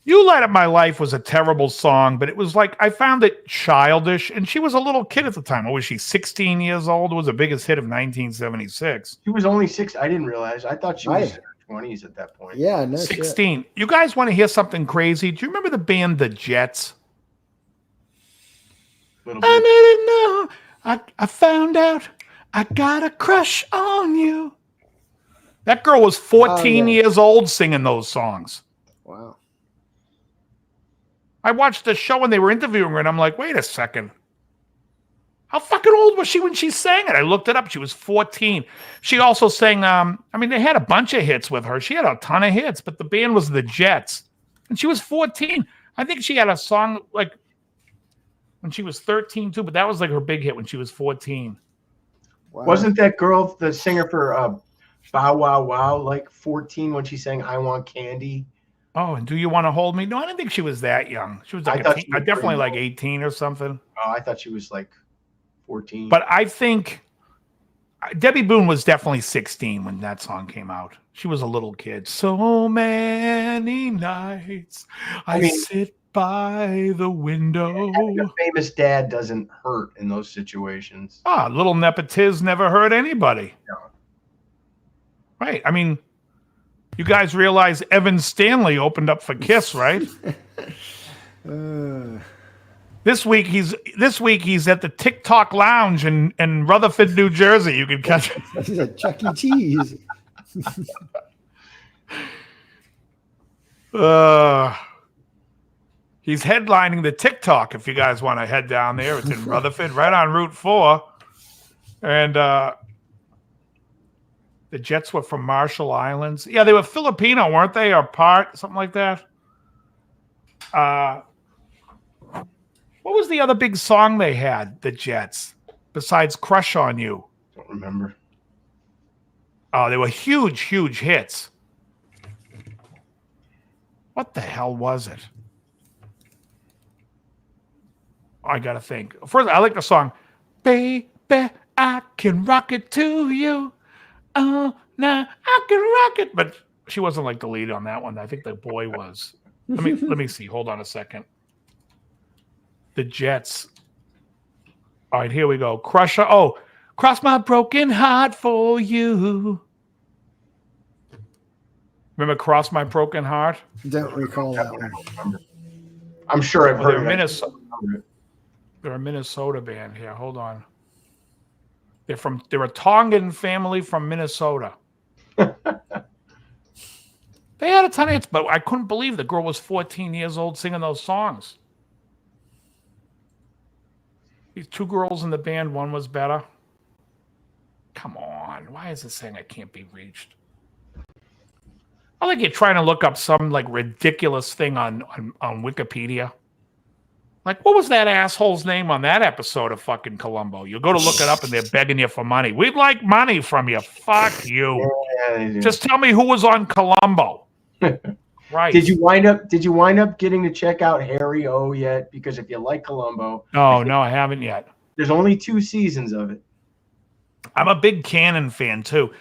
You Light Up My Life was a terrible song, but it was like, I found it childish, and she was a little kid at the time. What was she, 16 years old? It was the biggest hit of 1976. She was only 6. I didn't realize. I thought she was 20s at that point. Yeah, no 16. You guys want to hear something crazy? Do you remember the band The Jets? Little bit. I didn't know. I found out I got a crush on you. That girl was 14 years old singing those songs. Wow. I watched the show when they were interviewing her, and I'm like, wait a second. How fucking old was she when she sang it? I looked it up. She was 14. She also sang, they had a bunch of hits with her. She had a ton of hits, but the band was The Jets. And she was 14. I think she had a song like when she was 13 too, but that was like her big hit when she was 14. Wow. Wasn't that girl the singer for Bow Wow Wow like 14 when she sang I Want Candy? Oh, and Do You Want to Hold Me? No, I didn't think she was that young. She was like definitely like 18 or something. Oh, I thought she was like 14. But I think Debbie Boone was definitely 16 when that song came out. She was a little kid. So many nights I sit by the window. Having a famous dad doesn't hurt in those situations. Little nepotiz never hurt anybody. No. Right. I mean, you guys realize Evan Stanley opened up for Kiss, right? This week he's at the TikTok Lounge in Rutherford, New Jersey. You can catch him. He's at Chuck E. Cheese. He's headlining the TikTok. If you guys want to head down there, it's in Rutherford, right on Route 4. And the Jets were from Marshall Islands. Yeah, they were Filipino, weren't they? Or part, something like that. What was the other big song they had, the Jets, besides Crush on You? Don't remember. Oh, they were huge, huge hits. What the hell was it? I got to think. First, I like the song, Baby, I Can Rock It to You. Oh, now I can rock it. But she wasn't like the lead on that one. I think the boy was. Let me see. Hold on a second. The Jets. All right, here we go. Crusher. Oh, Cross My Broken Heart for You. Remember Cross My Broken Heart? Don't recall that one. I'm sure I've heard They're it. They're a Minnesota band here. Hold on. They're a Tongan family from Minnesota. They had a ton of hits, but I couldn't believe the girl was 14 years old singing those songs. These two girls in the band, one was better. Come on. Why is it saying I can't be reached? I think you're trying to look up some like ridiculous thing on Wikipedia. Like, what was that asshole's name on that episode of fucking Columbo? You go to look it up and they're begging you for money. We'd like money from you. Fuck you. Yeah, just tell me who was on Columbo. Right. Did you wind up getting to check out Harry O yet? Because if you like Columbo, no, I haven't yet. There's only 2 seasons of it. I'm a big Cannon fan too.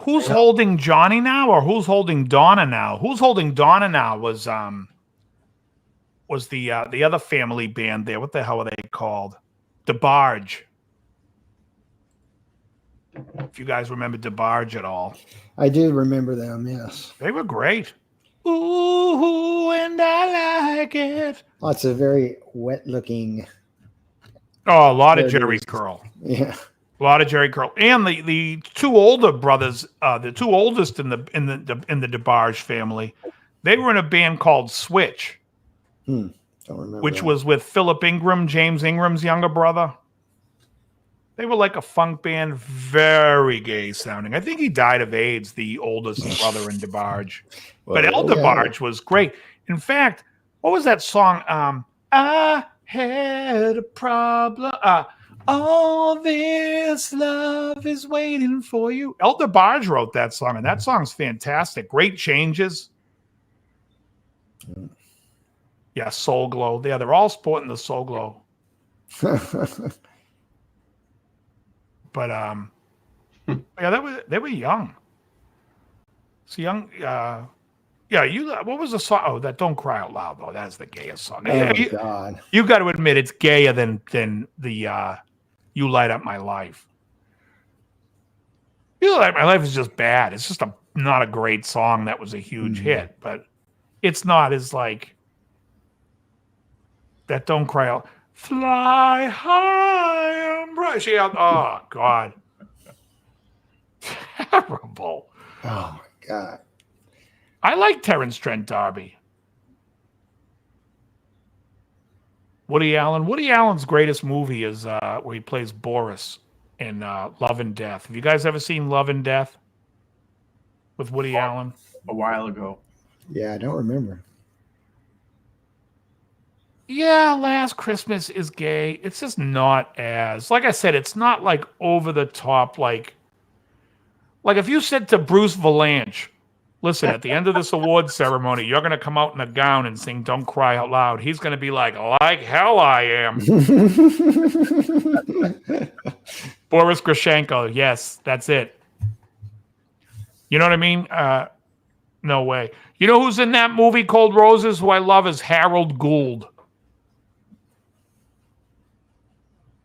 Who's holding Johnny now, or who's holding Donna now? Who's holding Donna now was the other family band there. What the hell are they called? DeBarge. If you guys remember DeBarge at all. I do remember them, yes. They were great. Ooh, and I like it. Lots of very wet-looking. Oh, a lot of Jerry Curl. Yeah. A lot of Jerry Curl. And the two older brothers, the two oldest in the DeBarge family, they were in a band called Switch. Don't remember. Which was with Philip Ingram, James Ingram's younger brother. They were like a funk band, very gay sounding. I think he died of AIDS, the oldest brother in DeBarge. But El DeBarge was great. In fact, what was that song? I had a problem. All this love is waiting for you. El DeBarge wrote that song, and that song's fantastic. Great changes. Yeah, Soul Glow. Yeah, they're all sporting the Soul Glow. But yeah, they were young. So young. What was the song? Oh, that "Don't Cry Out Loud" though. That's the gayest song. Oh God! You got to admit it's gayer than the "You Light Up My Life." "You Light Up My Life" is just bad. It's just a not a great song that was a huge hit, but it's not as like that. Don't cry out, fly high and bright. Oh God, terrible. Oh my God. I like Terrence Trent D'Arby. Woody Allen. Woody Allen's greatest movie is where he plays Boris in Love and Death. Have you guys ever seen Love and Death with Woody Allen? A while ago. Yeah, I don't remember. Yeah, Last Christmas is gay. It's just not as, like I said, it's not like over the top. Like if you said to Bruce Valanche, listen, at the end of this award ceremony, you're going to come out in a gown and sing Don't Cry Out Loud. He's going to be like hell I am. Boris Grushenko. Yes, that's it. You know what I mean? No way. You know who's in that movie, Cold Roses, who I love is Harold Gould.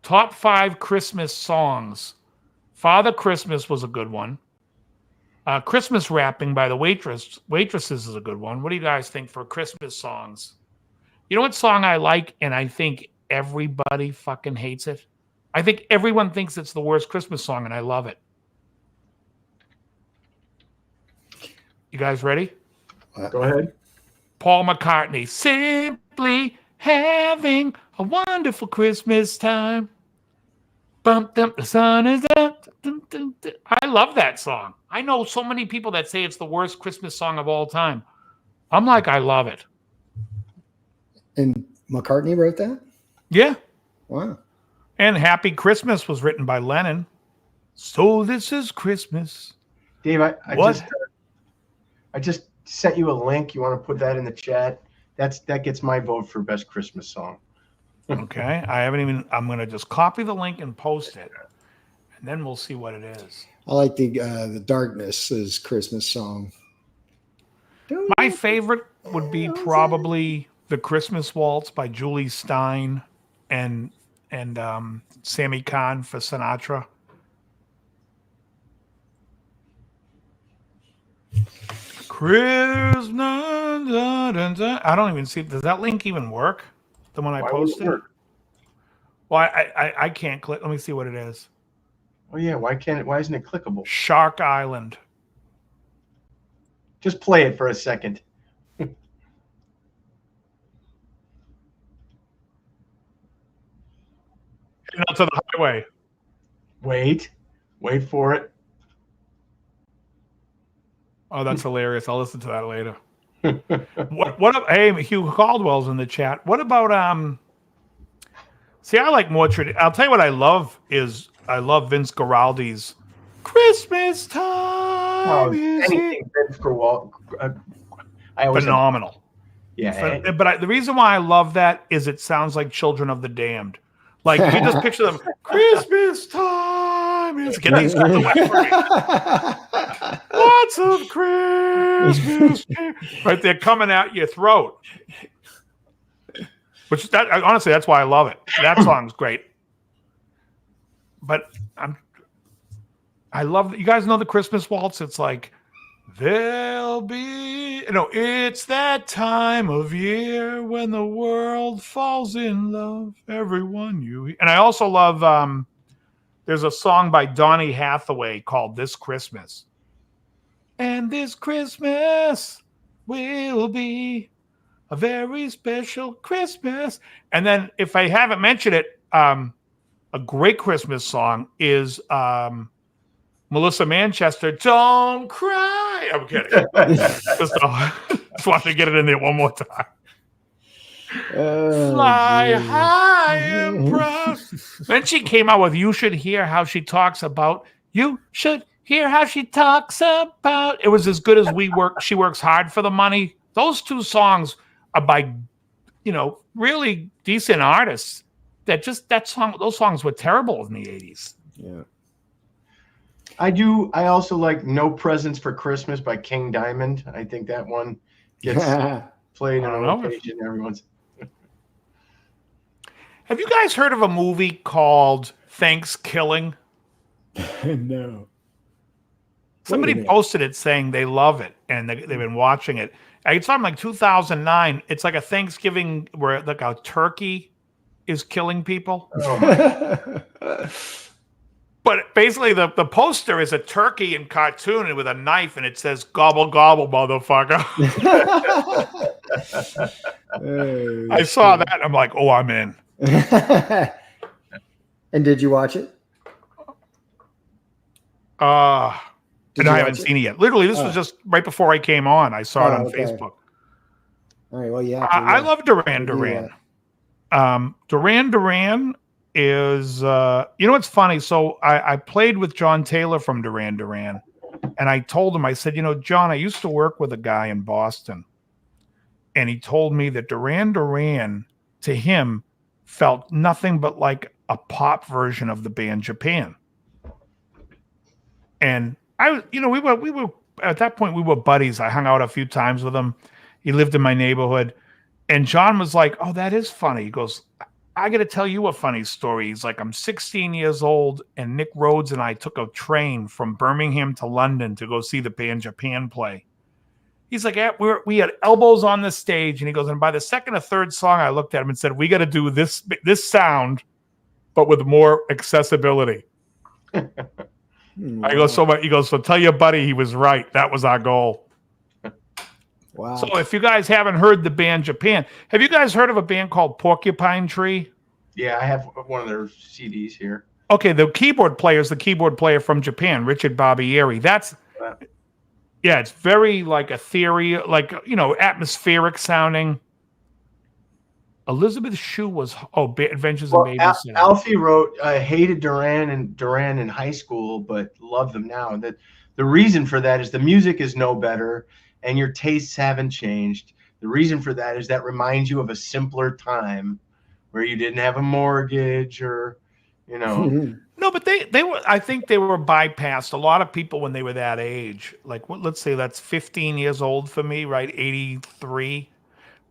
Top 5 Christmas songs. Father Christmas was a good one. Christmas Rapping by the Waitresses is a good one. What do you guys think for Christmas songs? You know what song I like, and I think everybody fucking hates it? I think everyone thinks it's the worst Christmas song, and I love it. You guys ready? Go ahead. Paul McCartney, Simply Having a Wonderful Christmas Time. Bump, dump, the sun is up. Dum, dum, dum. I love that song. I know so many people that say it's the worst Christmas song of all time. I'm like, I love it. And McCartney wrote that? Yeah. Wow. And Happy Christmas was written by Lennon. So this is Christmas. Dave, I What? just sent you a link. You want to put that in the chat? That gets my vote for best Christmas song. Okay. I'm going to just copy the link and post it. And then we'll see what it is. I like the Darkness is Christmas song. My favorite would be probably The Christmas Waltz by Julie Stein and Sammy Kahn for Sinatra. Christmas. I don't even see. Does that link even work? The one I Why would it posted? work? Well, I can't click. Let me see what it is. Oh yeah, why isn't it clickable? Shark Island. Just play it for a second. Out to the highway. Wait for it. Oh, that's hilarious. I'll listen to that later. Hey, Hugh Caldwell's in the chat. What about see, I like more I'll tell you what I love is I love Vince Guaraldi's Christmas Time is here. Anything Vince Guaraldi. I always Phenomenal. Yeah. But the reason why I love that is it sounds like Children of the Damned. Like you just picture them, Christmas time is get these guys away from me. Lots of Christmas, right? They're coming out your throat. Which honestly, that's why I love it. That song's great. But I love you guys know the Christmas waltz. It's like there'll be it's that time of year when the world falls in love. Everyone and I also love there's a song by Donny Hathaway called This Christmas. And this Christmas will be a very special Christmas. And then if I haven't mentioned it, a great Christmas song is Melissa Manchester, Don't Cry. I'm kidding. Just wanted to get it in there one more time. Fly high and proud. Then she came out with You Should Hear How She Talks About. You should hear how she talks about. It was as good as She Works Hard for the Money. Those two songs are by, really decent artists. Those songs were terrible in the 80s. Yeah. I also like No Presents for Christmas by King Diamond. I think that one gets played on occasion. Everyone's. Have you guys heard of a movie called Thanksgiving? No. Somebody posted it saying they love it and they've been watching it. It's from like 2009. It's like a Thanksgiving where like a turkey is killing people. But basically, the poster is a turkey in cartoon with a knife, and it says "Gobble gobble, motherfucker." I saw that. I'm like, oh, I'm in. And did you watch it? And I haven't seen it yet. Literally, this was just right before I came on. I saw it on Facebook. All right. Well, yeah. I love Duran Duran. Duran Duran is, you know what's funny? So I played with John Taylor from Duran Duran, and I told him, I said, you know, John, I used to work with a guy in Boston, and he told me that Duran Duran, to him, felt nothing but like a pop version of the band Japan. And we were at that point, we were buddies. I hung out a few times with him. He lived in my neighborhood. And John was like, oh, that is funny. He goes, I got to tell you a funny story. He's like, I'm 16 years old, and Nick Rhodes and I took a train from Birmingham to London to go see the band Japan play. He's like, we had elbows on the stage. And he goes, and by the second or third song, I looked at him and said, we got to do this sound, but with more accessibility. I go, so tell your buddy he was right. That was our goal. Wow. So if you guys haven't heard the band Japan, have you guys heard of a band called Porcupine Tree? Yeah, I have one of their CDs here. Okay, the keyboard player is the keyboard player from Japan, Richard Barbieri. It's very like ethereal, like, atmospheric sounding. Elizabeth Shue was Adventures in Babysitting. Alfie wrote, hated Duran in high school, but loved them now. That the reason for that is the music is no better, and your tastes haven't changed. The reason for that is that reminds you of a simpler time where you didn't have a mortgage or, No, but they were. I think they were bypassed. A lot of people when they were that age, like let's say that's 15 years old for me, right? 83.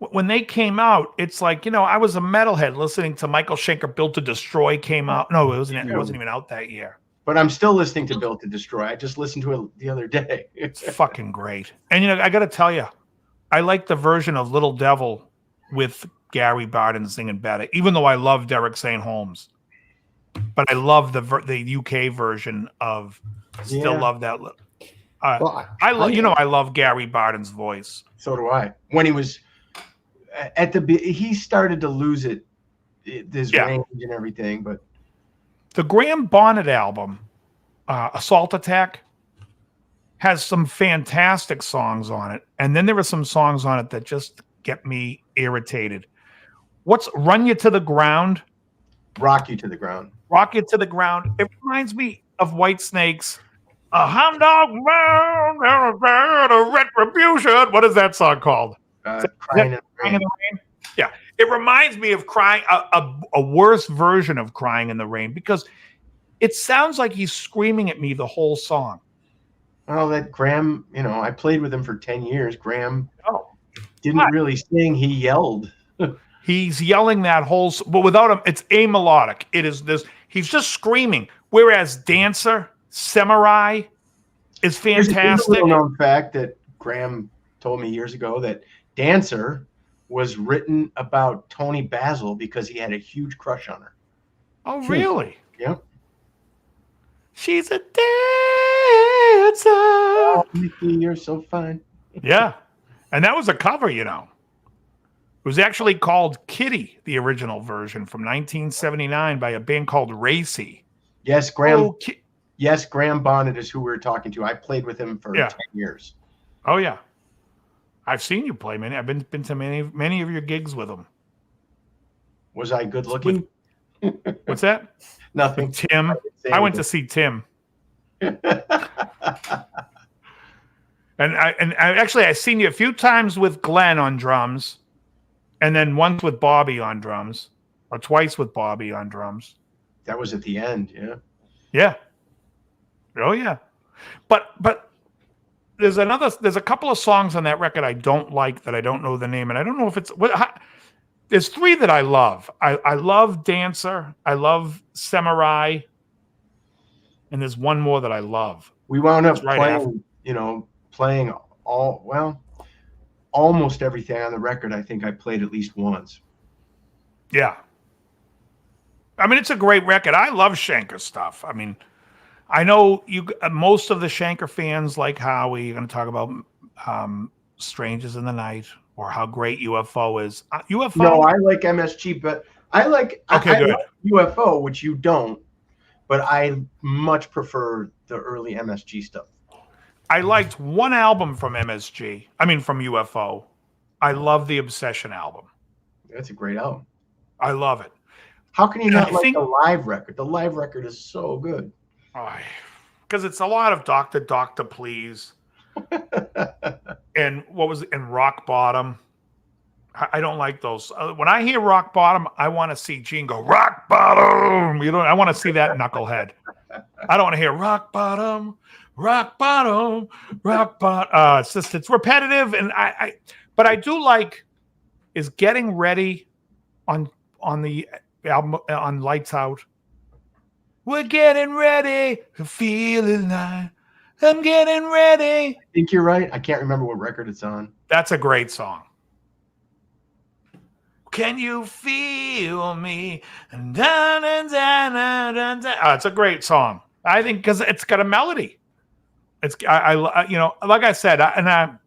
When they came out, it's like, I was a metalhead listening to Michael Schenker. Built to Destroy came out. No, it wasn't even out that year. But I'm still listening to Built to Destroy. I just listened to it the other day. It's fucking great. And, I got to tell you, I like the version of Little Devil with Gary Barden singing better, even though I love Derek St. Holmes. But I love the UK version of, still love that. I love Gary Barden's voice. So do I. When he was he started to lose his range and everything, but the Graham Bonnet album, Assault Attack, has some fantastic songs on it. And then there are some songs on it that just get me irritated. What's Run You to the Ground? Rock You to the Ground. Rock You to the Ground. It reminds me of Whitesnake's A Hound Dog Bound, a Retribution. What is that song called? Crying in the Rain. Yeah. It reminds me of Crying, a worse version of Crying in the Rain, because it sounds like he's screaming at me the whole song. Well, that Graham, I played with him for 10 years. Graham didn't really sing. He yelled. He's yelling that whole, but without him, it's amelodic. It is this, he's just screaming. Whereas Dancer, Samurai is fantastic. There's a little known fact that Graham told me years ago that Dancer was written about Tony Basil because he had a huge crush on her. Oh, really? Yep. She's a dancer. Oh, Mickey, you're so fine. Yeah. And that was a cover, It was actually called Kitty, the original version from 1979 by a band called Racy. Yes, Graham. Yes, Graham Bonnet is who we were talking to. I played with him for 10 years. Oh, yeah. I've seen you play many. I've been to many of your gigs with him. Was I good looking? What's that? Nothing. Tim. I went to see Tim. And I've seen you a few times with Glenn on drums, and then once with Bobby on drums, or twice with Bobby on drums. That was at the end, yeah. Yeah. Oh yeah. But there's a couple of songs on that record I don't like that I don't know the name, and I don't know if it's there's three that I love. I love Dancer, I love Samurai, and there's one more that I love. We wound up That's right, playing almost everything on the record. I think I played at least once. Yeah. I mean, it's a great record. I love Schenker stuff. I mean, I know most of the Schenker fans like Howie. You're going to talk about Strangers in the Night or how great UFO is. UFO? No, I like MSG, but I like Okay, good. like UFO, which you don't, but I much prefer the early MSG stuff. I liked one album from MSG. I mean, from UFO. I love the Obsession album. That's a great album. I love it. How can you not like think- the live record? The live record is so good. Because it's a lot of Doctor, Please. And Rock Bottom. I don't like those. When I hear Rock Bottom, I want to see Gene go, Rock Bottom. I want to see that knucklehead. I don't want to hear Rock Bottom, Rock Bottom, Rock Bottom. It's repetitive. And but I do like is Getting Ready on the album on Lights Out. We're getting ready to feel alive. I'm getting ready. I think you're right. I can't remember what record it's on. That's a great song. Can you feel me? It's a great song. I think because it's got a melody. It's like I said, I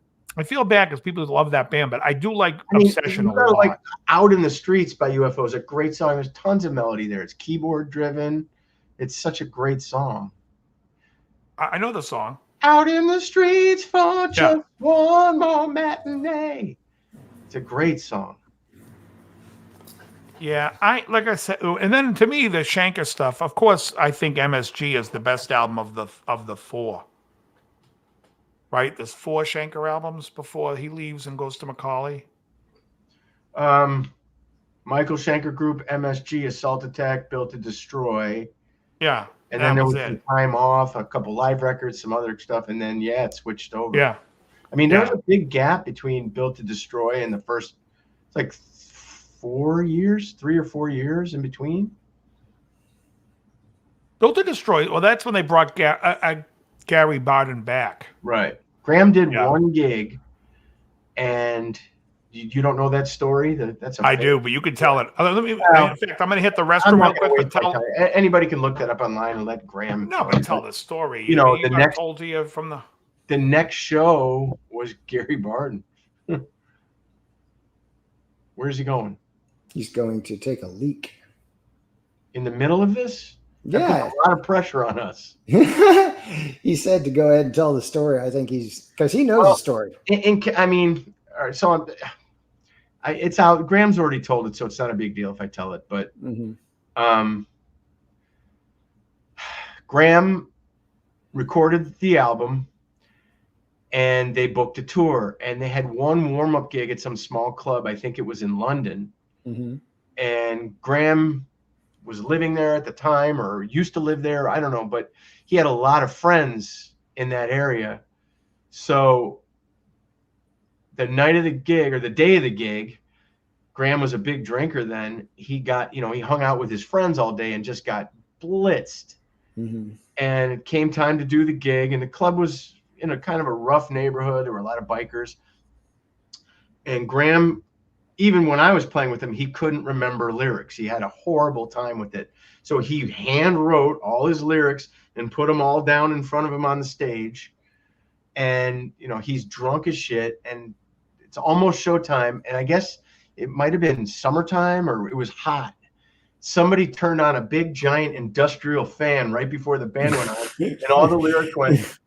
feel bad because people love that band, but I do like Obsession a lot. Like Out in the Streets by UFO is a great song. There's tons of melody there. It's keyboard driven. It's such a great song. I know the song. Out in the streets for just one more matinee. It's a great song. Yeah, like I said, and then to me the Schenker stuff. Of course, I think MSG is the best album of the four. Right? There's 4 Schenker albums before he leaves and goes to Macaulay. Michael Schenker Group, MSG, Assault Attack, Built to Destroy. Yeah. And then there was some time off, a couple live records, some other stuff, and then it switched over. Yeah. I mean, there's a big gap between Built to Destroy and the first, it's like 4 years, 3 or 4 years in between. Built to Destroy. Well, that's when they brought Gary Barden back. Right. Graham did one gig, and you don't know that story? I do, but you can tell it. In fact, I'm going to hit the restroom real quick and tell. Anybody can look that up online and let Graham. No, but tell the story. The next told to you from the next show was Gary Barden. Where's he going? He's going to take a leak. In the middle of this? Yeah. That puts a lot of pressure on us. He said to go ahead and tell the story. I think because he knows the story. I mean, all right, so it's out. Graham's already told it, so it's not a big deal if I tell it. But Graham recorded the album, and they booked a tour, and they had one warm-up gig at some small club. I think it was in London. And Graham was living there at the time or used to live there. I don't know, but he had a lot of friends in that area. So the night of the gig or the day of the gig, Graham was a big drinker then. He got, he hung out with his friends all day and just got blitzed. And it came time to do the gig, and the club was in a kind of a rough neighborhood. There were a lot of bikers. And Graham, even when I was playing with him, he couldn't remember lyrics. He had a horrible time with it. So he hand wrote all his lyrics and put them all down in front of him on the stage. And, he's drunk as shit, and it's almost showtime. And I guess it might have been summertime or it was hot. Somebody turned on a big giant industrial fan right before the band went on, and all the lyrics went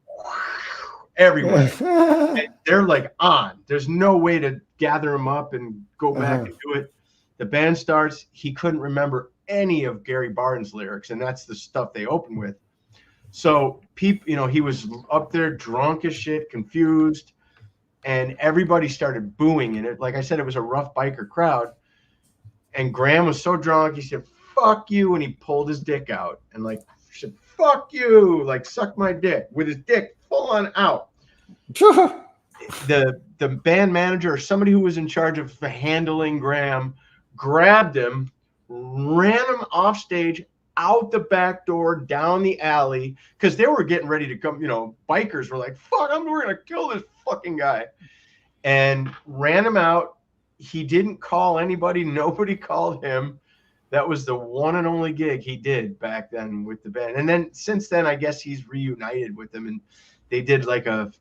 everywhere. And they're like on. There's no way to gather them up and go back and do it. The band starts. He couldn't remember any of Gary Barden's lyrics, and that's the stuff they open with. So people, he was up there drunk as shit, confused, and everybody started booing. And like I said, it was a rough biker crowd. And Graham was so drunk, he said, "Fuck you," and he pulled his dick out and said, "Fuck you," suck my dick with his dick full on out. The band manager or somebody who was in charge of handling Graham grabbed him, ran him off stage out the back door, down the alley, because they were getting ready to come. Bikers were like, "Fuck, we're gonna kill this fucking guy," and ran him out. He didn't call anybody. Nobody called him. That was the one and only gig he did back then with the band. And then since then, I guess he's reunited with them, and they did like a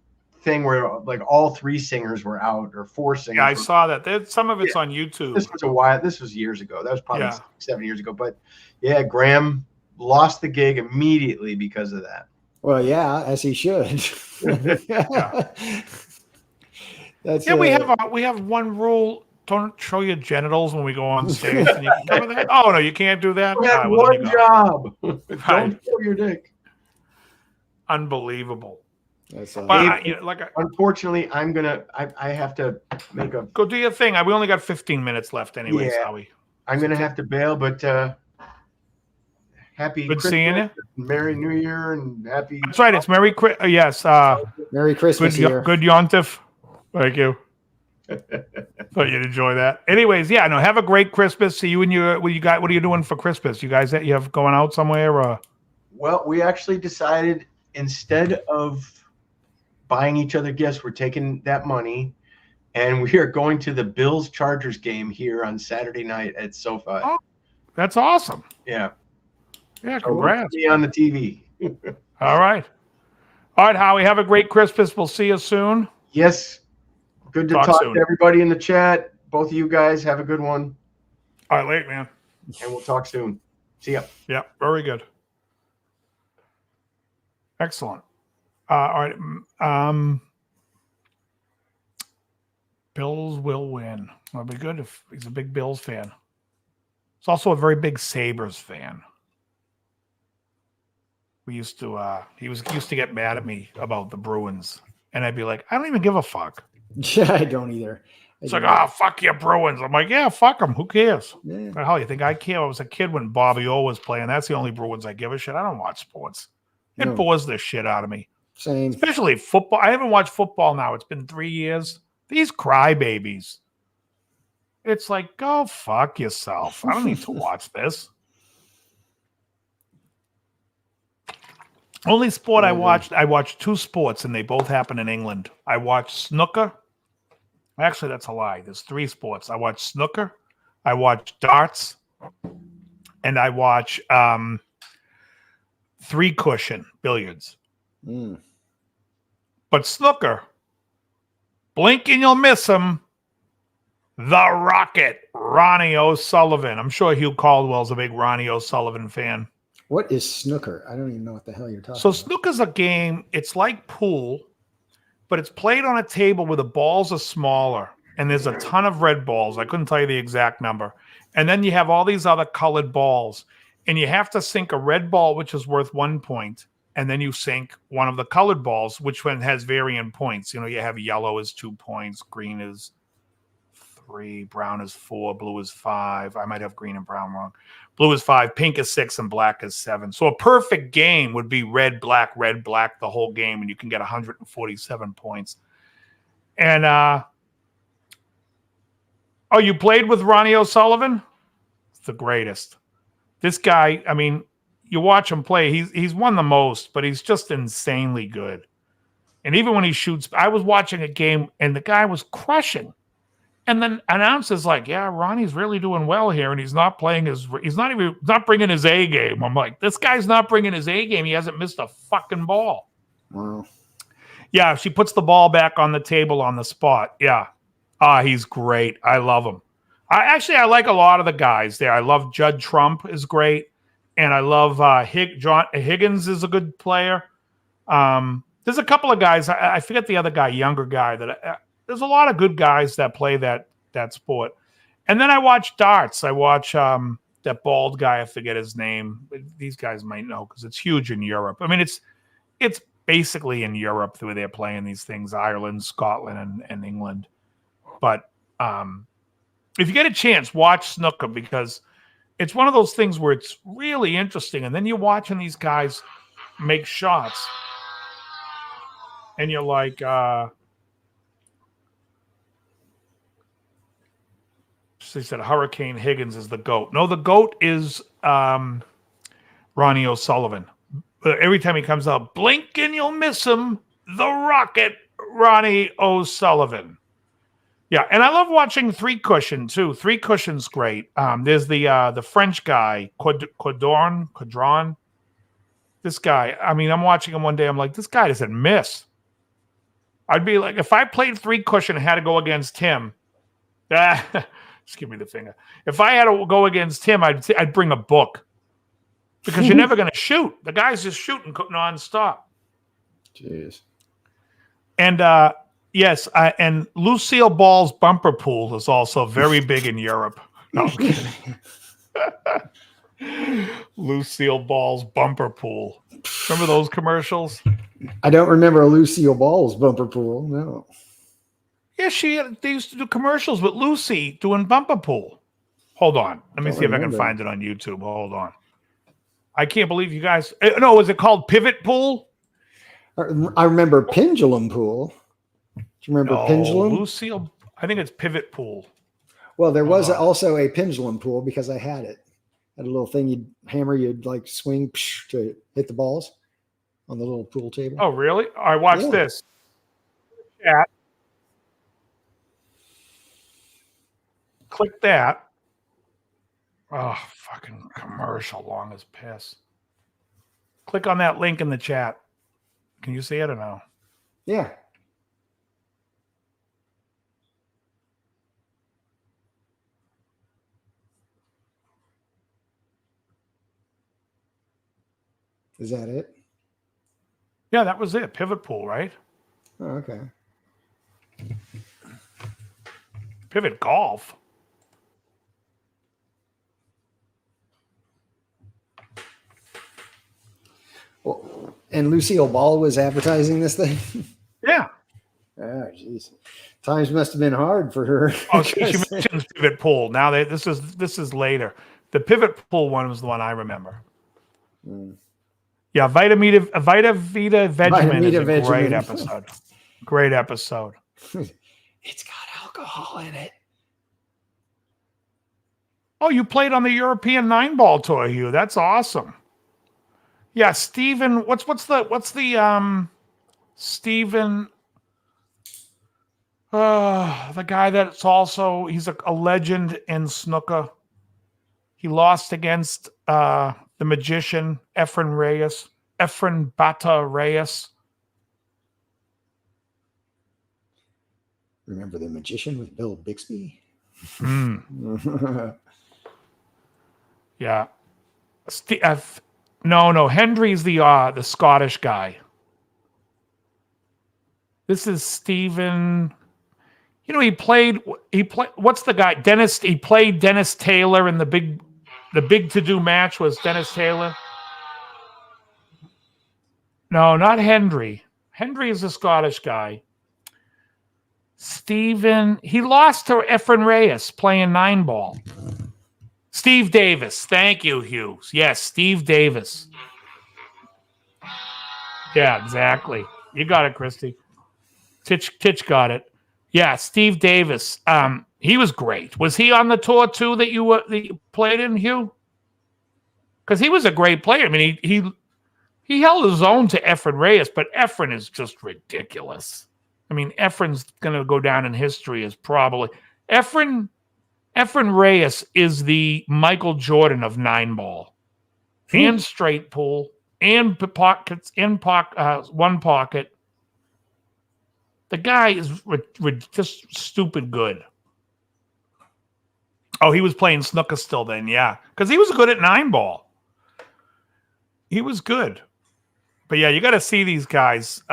thing where like all 3 singers were out, or 4 singers. Yeah, I saw that. Some of it's on YouTube. This was a while. This was years ago. That was probably 7 years ago. But yeah, Graham lost the gig immediately because of that. Well, yeah, as he should. That's we have one rule: don't show your genitals when we go on stage. And you can cover that. Oh no, you can't do that. You have one job. Don't show your dick. Unbelievable. That's unfortunately, I have to make a go do your thing. We only got 15 minutes left, anyways. Yeah, Howie. I'm gonna have to bail, but happy good Christmas, seeing you. Merry New Year, and happy. That's right. It's Merry Christmas. Yes. Merry Christmas. Good Yontif. Thank you. Thought you'd enjoy that. Anyways, yeah. No. Have a great Christmas. See you and your. What are you doing for Christmas? You guys that you have going out somewhere? Or? Well, we actually decided instead of buying each other gifts, we're taking that money, and we are going to the Bills-Chargers game here on Saturday night at SoFi. Oh, that's awesome. Yeah. Yeah, congrats. Be on the TV. All right, Howie. Have a great Christmas. We'll see you soon. Yes. Good to talk to everybody in the chat. Both of you guys have a good one. All right, late man. And we'll talk soon. See ya. Yeah, very good. Excellent. All right. Bills will win. It'll be good if he's a big Bills fan. He's also a very big Sabres fan. We used to he used to get mad at me about the Bruins, and I'd be like, I don't even give a fuck. Yeah, I don't either. It's like, fuck your Bruins. I'm like, yeah, fuck them. Who cares? Yeah. The hell, you think I care? I was a kid when Bobby O was playing. That's the only Bruins I give a shit. I don't watch sports. It bores the shit out of me. Same. Especially football. I haven't watched football now. It's been 3 years. These crybabies. It's like, go fuck yourself. I don't need to watch this. Only sport I watched 2 sports, and they both happen in England. I watched snooker. Actually, that's a lie. There's 3 sports. I watch snooker, I watch darts, and I watch 3-cushion billiards. But snooker, blink and you'll miss him. The Rocket, Ronnie O'Sullivan. I'm sure Hugh Caldwell's a big Ronnie O'Sullivan fan. What is snooker? I don't even know what the hell you're talking about. So snooker's a game. It's like pool, but it's played on a table where the balls are smaller, and there's a ton of red balls. I couldn't tell you the exact number. And then you have all these other colored balls, and you have to sink a red ball, which is worth 1 point, and then you sink one of the colored balls, which one has varying points. You have yellow is 2 points, green is 3, brown is 4, blue is 5. I might have green and brown wrong. Blue is 5, pink is 6, and black is 7. So a perfect game would be red, black, the whole game, and you can get 147 points. And, you played with Ronnie O'Sullivan? It's the greatest. This guy, I mean, you watch him play, he's won the most, but he's just insanely good. And even when he shoots, I was watching a game, and the guy was crushing. And then announcer's like, yeah, Ronnie's really doing well here, and he's not bringing his A game. I'm like, this guy's not bringing his A game. He hasn't missed a fucking ball. Wow. Yeah, she puts the ball back on the table on the spot. Yeah. He's great. I love him. I like a lot of the guys there. I love Judd Trump is great, and I love John Higgins is a good player. There's a couple of guys. I forget the other guy, younger guy that. There's a lot of good guys that play that sport. And then I watch darts. I watch that bald guy. I forget his name. These guys might know because it's huge in Europe. I mean, it's basically in Europe where they're playing these things, Ireland, Scotland, and England. But if you get a chance, watch snooker because it's one of those things where it's really interesting. And then you're watching these guys make shots. And you're like... They said Hurricane Higgins is the GOAT. No, the GOAT is Ronnie O'Sullivan. Every time he comes out, blink and you'll miss him. The Rocket, Ronnie O'Sullivan. Yeah, and I love watching Three Cushion too. Three Cushion's great. There's the French guy, Quadron. This guy, I mean, I'm watching him one day. I'm like, this guy doesn't miss. I'd be like, if I played Three Cushion and had to go against him, just give me the finger. If I had to go against him, I'd bring a book because you're never going to shoot. The guy's just shooting nonstop. Jeez. And yes, and Lucille Ball's bumper pool is also very big in Europe. No, I'm kidding. Lucille Ball's bumper pool. Remember those commercials? I don't remember a Lucille Ball's bumper pool. No. Yeah, they used to do commercials with Lucy doing bumper pool. Hold on. Let me see if I can find it on YouTube. Hold on. I can't believe you guys. No, was it called Pivot Pool? I remember Pendulum Pool. Do you remember Pendulum? Lucille, I think it's Pivot Pool. Well, there was also a pendulum pool because I had it. Had a little thing you'd hammer, you'd like swing to hit the balls on the little pool table. Oh, really? All right, watch this. Chat. Click that. Oh, fucking commercial long as piss. Click on that link in the chat. Can you see it or no? Yeah. Is that it? Yeah, that was it. Pivot Pool, right? Oh, okay. Pivot Golf. Well, and Lucille Ball was advertising this thing? Yeah. Oh, jeez. Times must have been hard for her. Oh, she mentions Pivot Pool. Now this is later. The Pivot Pool one was the one I remember. Mm. Yeah, Vita Vita Vegemin is a Vegemin. great episode. Great episode. It's got alcohol in it. Oh, you played on the European 9-ball tour, Hugh. That's awesome. Yeah, Steven, what's the Steven the guy that's also he's a legend in snooker. He lost against the magician Efren Bata Reyes. Remember the magician with Bill Bixby? Yeah. No, Hendry's the Scottish guy. This is Stephen. You know, he played what's the guy? Dennis, he played Dennis Taylor in the big to-do match was Dennis Taylor. No, not Hendry. Hendry is a Scottish guy. Stephen, he lost to Efren Reyes playing 9-ball. Steve Davis. Thank you, Hugh. Yes, Steve Davis. Yeah, exactly. You got it, Christy. Titch got it. Yeah, Steve Davis. He was great. Was he on the tour too that you played in, Hugh? Because he was a great player. I mean, he held his own to Efren Reyes, but Efren is just ridiculous. I mean, Efren's going to go down in history as probably Efren Reyes is the Michael Jordan of 9-ball, and straight pool, and pockets, one pocket. The guy is just stupid good. Oh, he was playing snooker still then, yeah, because he was good at 9-ball. He was good, but yeah, you got to see these guys,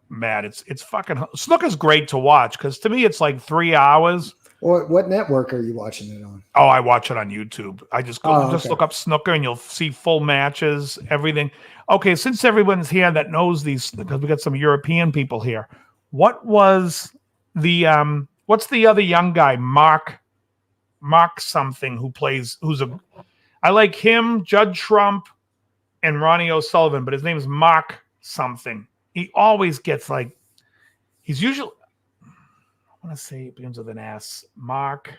Matt. It's fucking snooker's great to watch because to me it's like 3 hours. What network are you watching it on? Oh, I watch it on YouTube. I just look up snooker and you'll see full matches, everything. Okay, since everyone's here that knows these, because we got some European people here. What was the what's the other young guy, Mark something I like him, Judd Trump, and Ronnie O'Sullivan, but his name is Mark something. He always gets he's usually, I want to say it begins with an S. Mark.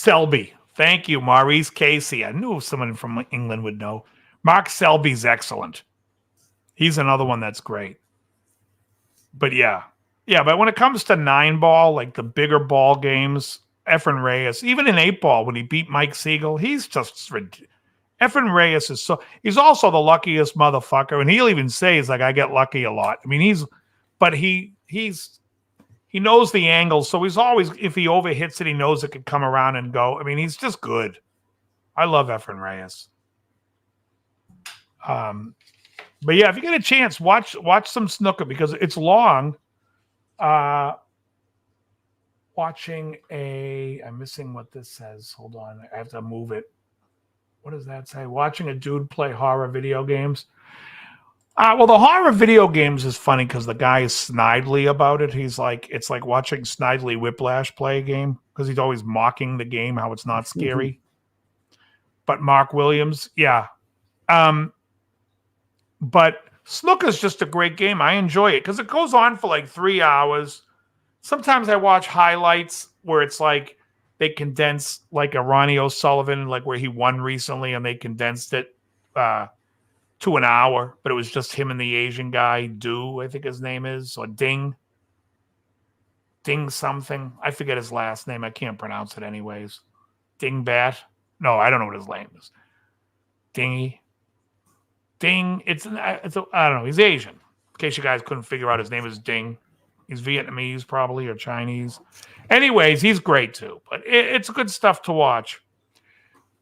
Selby. Thank you, Maurice Casey. I knew someone from England would know. Mark Selby's excellent. He's another one that's great. But yeah. Yeah, but when it comes to 9-ball, like the bigger ball games, Efren Reyes, even in 8-ball when he beat Mike Siegel, he's just Efren Reyes is he's also the luckiest motherfucker. And he'll even say, he's like, I get lucky a lot. I mean, he knows the angle. So he's always, if he overhits it, he knows it could come around and go. I mean, he's just good. I love Efren Reyes. But yeah, if you get a chance, watch some snooker because it's long. I'm missing what this says. Hold on. I have to move it. What does that say? Watching a dude play horror video games. Well, the horror video games is funny because the guy is snidely about it. He's like, it's like watching Snidely Whiplash play a game because he's always mocking the game, how it's not scary. But Mark Williams, yeah. But snooker's just a great game. I enjoy it because it goes on for like 3 hours. Sometimes I watch highlights where it's like they condense like a Ronnie O'Sullivan, like where he won recently, and they condensed it to an hour, but it was just him and the Asian guy, Do, I think his name is, or Ding something. I forget his last name. I can't pronounce it anyways. Dingbat. No, I don't know what his name is. Ding. It's I don't know. He's Asian. In case you guys couldn't figure out, his name is Ding. He's Vietnamese probably or Chinese. Anyways, he's great too. But it's good stuff to watch.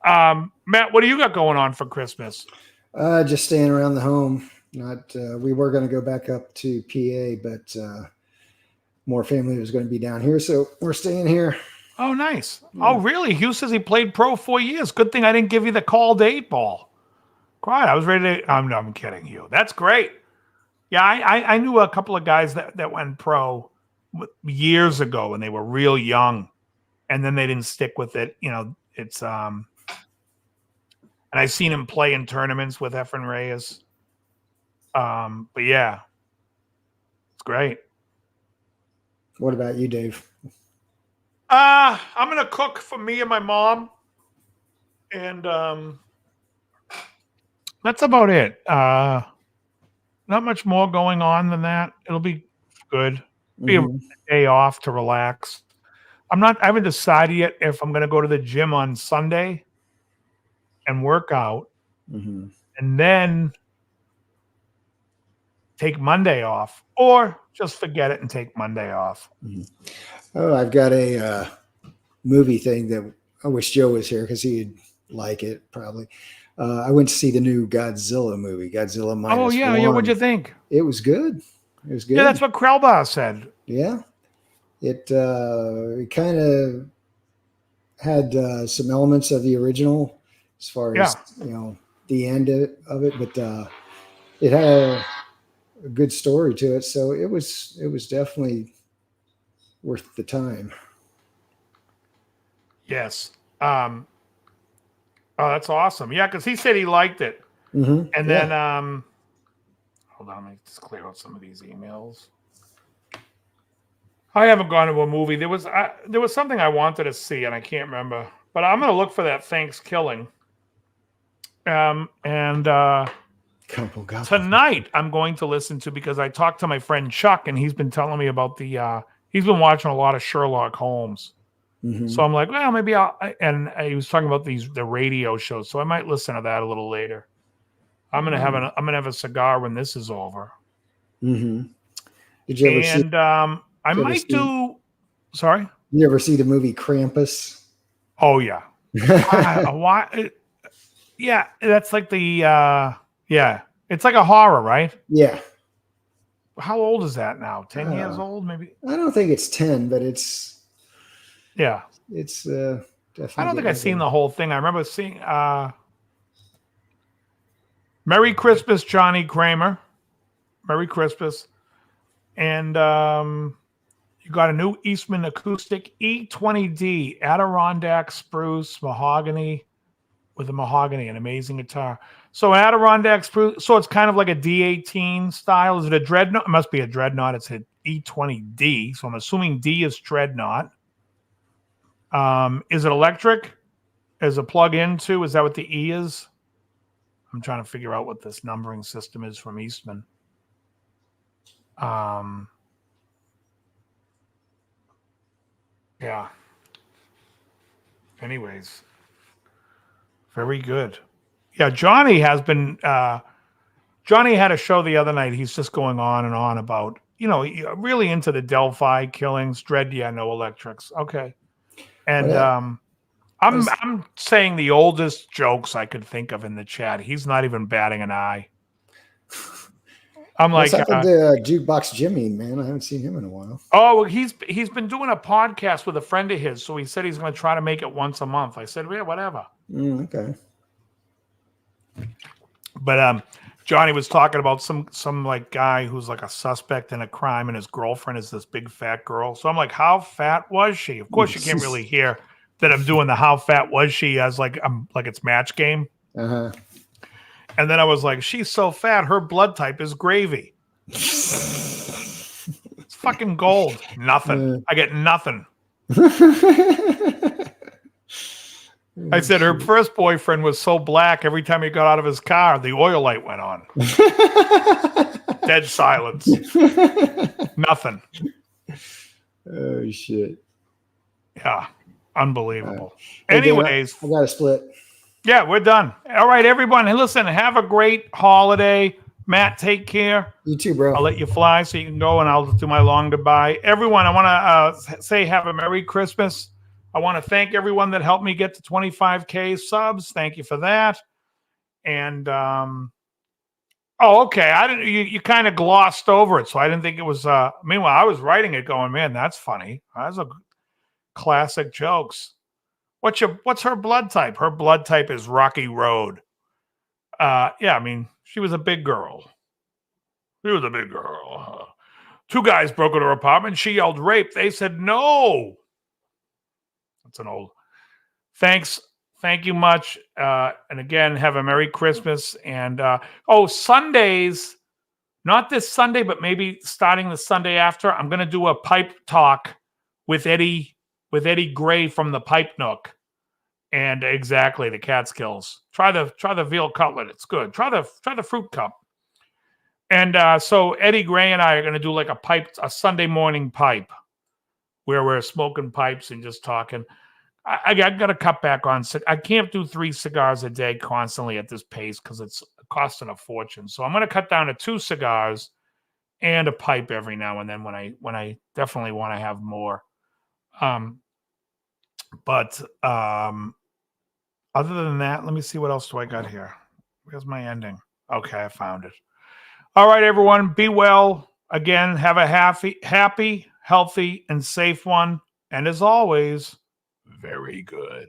Matt, what do you got going on for Christmas? Just staying around the home. Not. We were going to go back up to PA, but more family was going to be down here, so we're staying here. Oh, nice. Yeah. Oh, really? Hugh says he played pro 4 years. Good thing I didn't give you the call to 8-ball. Quiet. I was ready to. I'm kidding, Hugh. That's great. Yeah, I knew a couple of guys that went pro years ago when they were real young, and then they didn't stick with it. You know, it's and I've seen him play in tournaments with Efren Reyes. But yeah, it's great. What about you, Dave? I'm gonna cook for me and my mom, and that's about it. Not much more going on than that. It'll be good. Be a day off to relax. I haven't decided yet if I'm going to go to the gym on Sunday and work out and then take Monday off, or just forget it and take Monday off. Oh, I've got a movie thing that I wish Joe was here because he'd like it probably. I went to see the new Godzilla movie, Godzilla Minus One. Oh, yeah. What'd you think? It was good. Yeah, that's what Krellbar said. Yeah. It kind of had some elements of the original as far as, the end of it, but it had a good story to it. So it was definitely worth the time. Yes. Oh, that's awesome. Yeah, because he said he liked it. And then, hold on, let me just clear out some of these emails. I haven't gone to a movie. There was something I wanted to see, and I can't remember. But I'm going to look for that Thanksgiving. Tonight I'm going to listen to, because I talked to my friend Chuck, and he's been telling me about he's been watching a lot of Sherlock Holmes. So I'm like, well, maybe and he was talking about the radio shows, so I might listen to that a little later. I'm gonna have a cigar when this is over. Did you ever see? I might do. Sorry. You ever see the movie Krampus? Oh yeah. Why? Yeah, that's like the it's like a horror, right? Yeah. How old is that now? 10 years old, maybe? I don't think it's 10, but it's. Yeah, it's definitely. I don't think I've seen the whole thing. I remember seeing "Merry Christmas, Johnny Kramer." Merry Christmas, and you got a new Eastman acoustic E20D Adirondack spruce mahogany with a mahogany, an amazing guitar. So Adirondack spruce. So it's kind of like a D18 style. Is it a dreadnought? It must be a dreadnought. It's an E20D. So I'm assuming D is dreadnought. Is it electric? Is it plug into? Is that what the E is? I'm trying to figure out what this numbering system is from Eastman. Yeah. Anyways, very good. Yeah, Johnny has been. Johnny had a show the other night. He's just going on and on about, really into the Delphi killings. Dread, yeah, no electrics. Okay. And I'm saying the oldest jokes I could think of in the chat. He's not even batting an eye. I'm What's like, happened to Jukebox Jimmy, man? I haven't seen him in a while. oh, he's been doing a podcast with a friend of his. So he said he's going to try to make it once a month. I said, yeah, whatever. Okay. But Johnny was talking about some like guy who's like a suspect in a crime, and his girlfriend is this big fat girl. So I'm like, how fat was she? Of course, you can't really hear that I'm doing the how fat was she as like it's Match Game. Uh-huh. And then I was like, she's so fat, her blood type is gravy. It's fucking gold. Nothing. I get nothing. I said her first boyfriend was so black, every time he got out of his car, the oil light went on. Dead silence. Nothing. Oh, shit. Yeah. Unbelievable. Hey, Anyways. I got a split. Yeah, we're done. All right, everyone. Hey, listen, have a great holiday. Matt, take care. You too, bro. I'll let you fly so you can go, and I'll do my long goodbye. Everyone, I want to say have a Merry Christmas. I want to thank everyone that helped me get to 25K subs. Thank you for that. And okay. I didn't. You kind of glossed over it, so I didn't think it was. Meanwhile, I was writing it, going, man, that's funny. That's a classic jokes. What's her blood type? Her blood type is Rocky Road. Yeah, I mean, she was a big girl. She was a big girl. Two guys broke into her apartment. She yelled rape. They said no. That's an old. Thanks. Thank you much. And again, have a Merry Christmas. And Sundays, not this Sunday, but maybe starting the Sunday after, I'm going to do a pipe talk with Eddie Gray from the Pipe Nook. And exactly the Catskills. Try the veal cutlet. It's good. Try the fruit cup. And so Eddie Gray and I are going to do like a Sunday morning pipe where we're smoking pipes and just talking. I got to cut back on. I can't do 3 cigars a day constantly at this pace because it's costing a fortune. So I'm going to cut down to 2 cigars and a pipe every now and then when I definitely want to have more. But other than that, let me see what else do I got here. Where's my ending? Okay, I found it. All right, everyone, be well. Again, have a happy, healthy, and safe one. And as always, very good.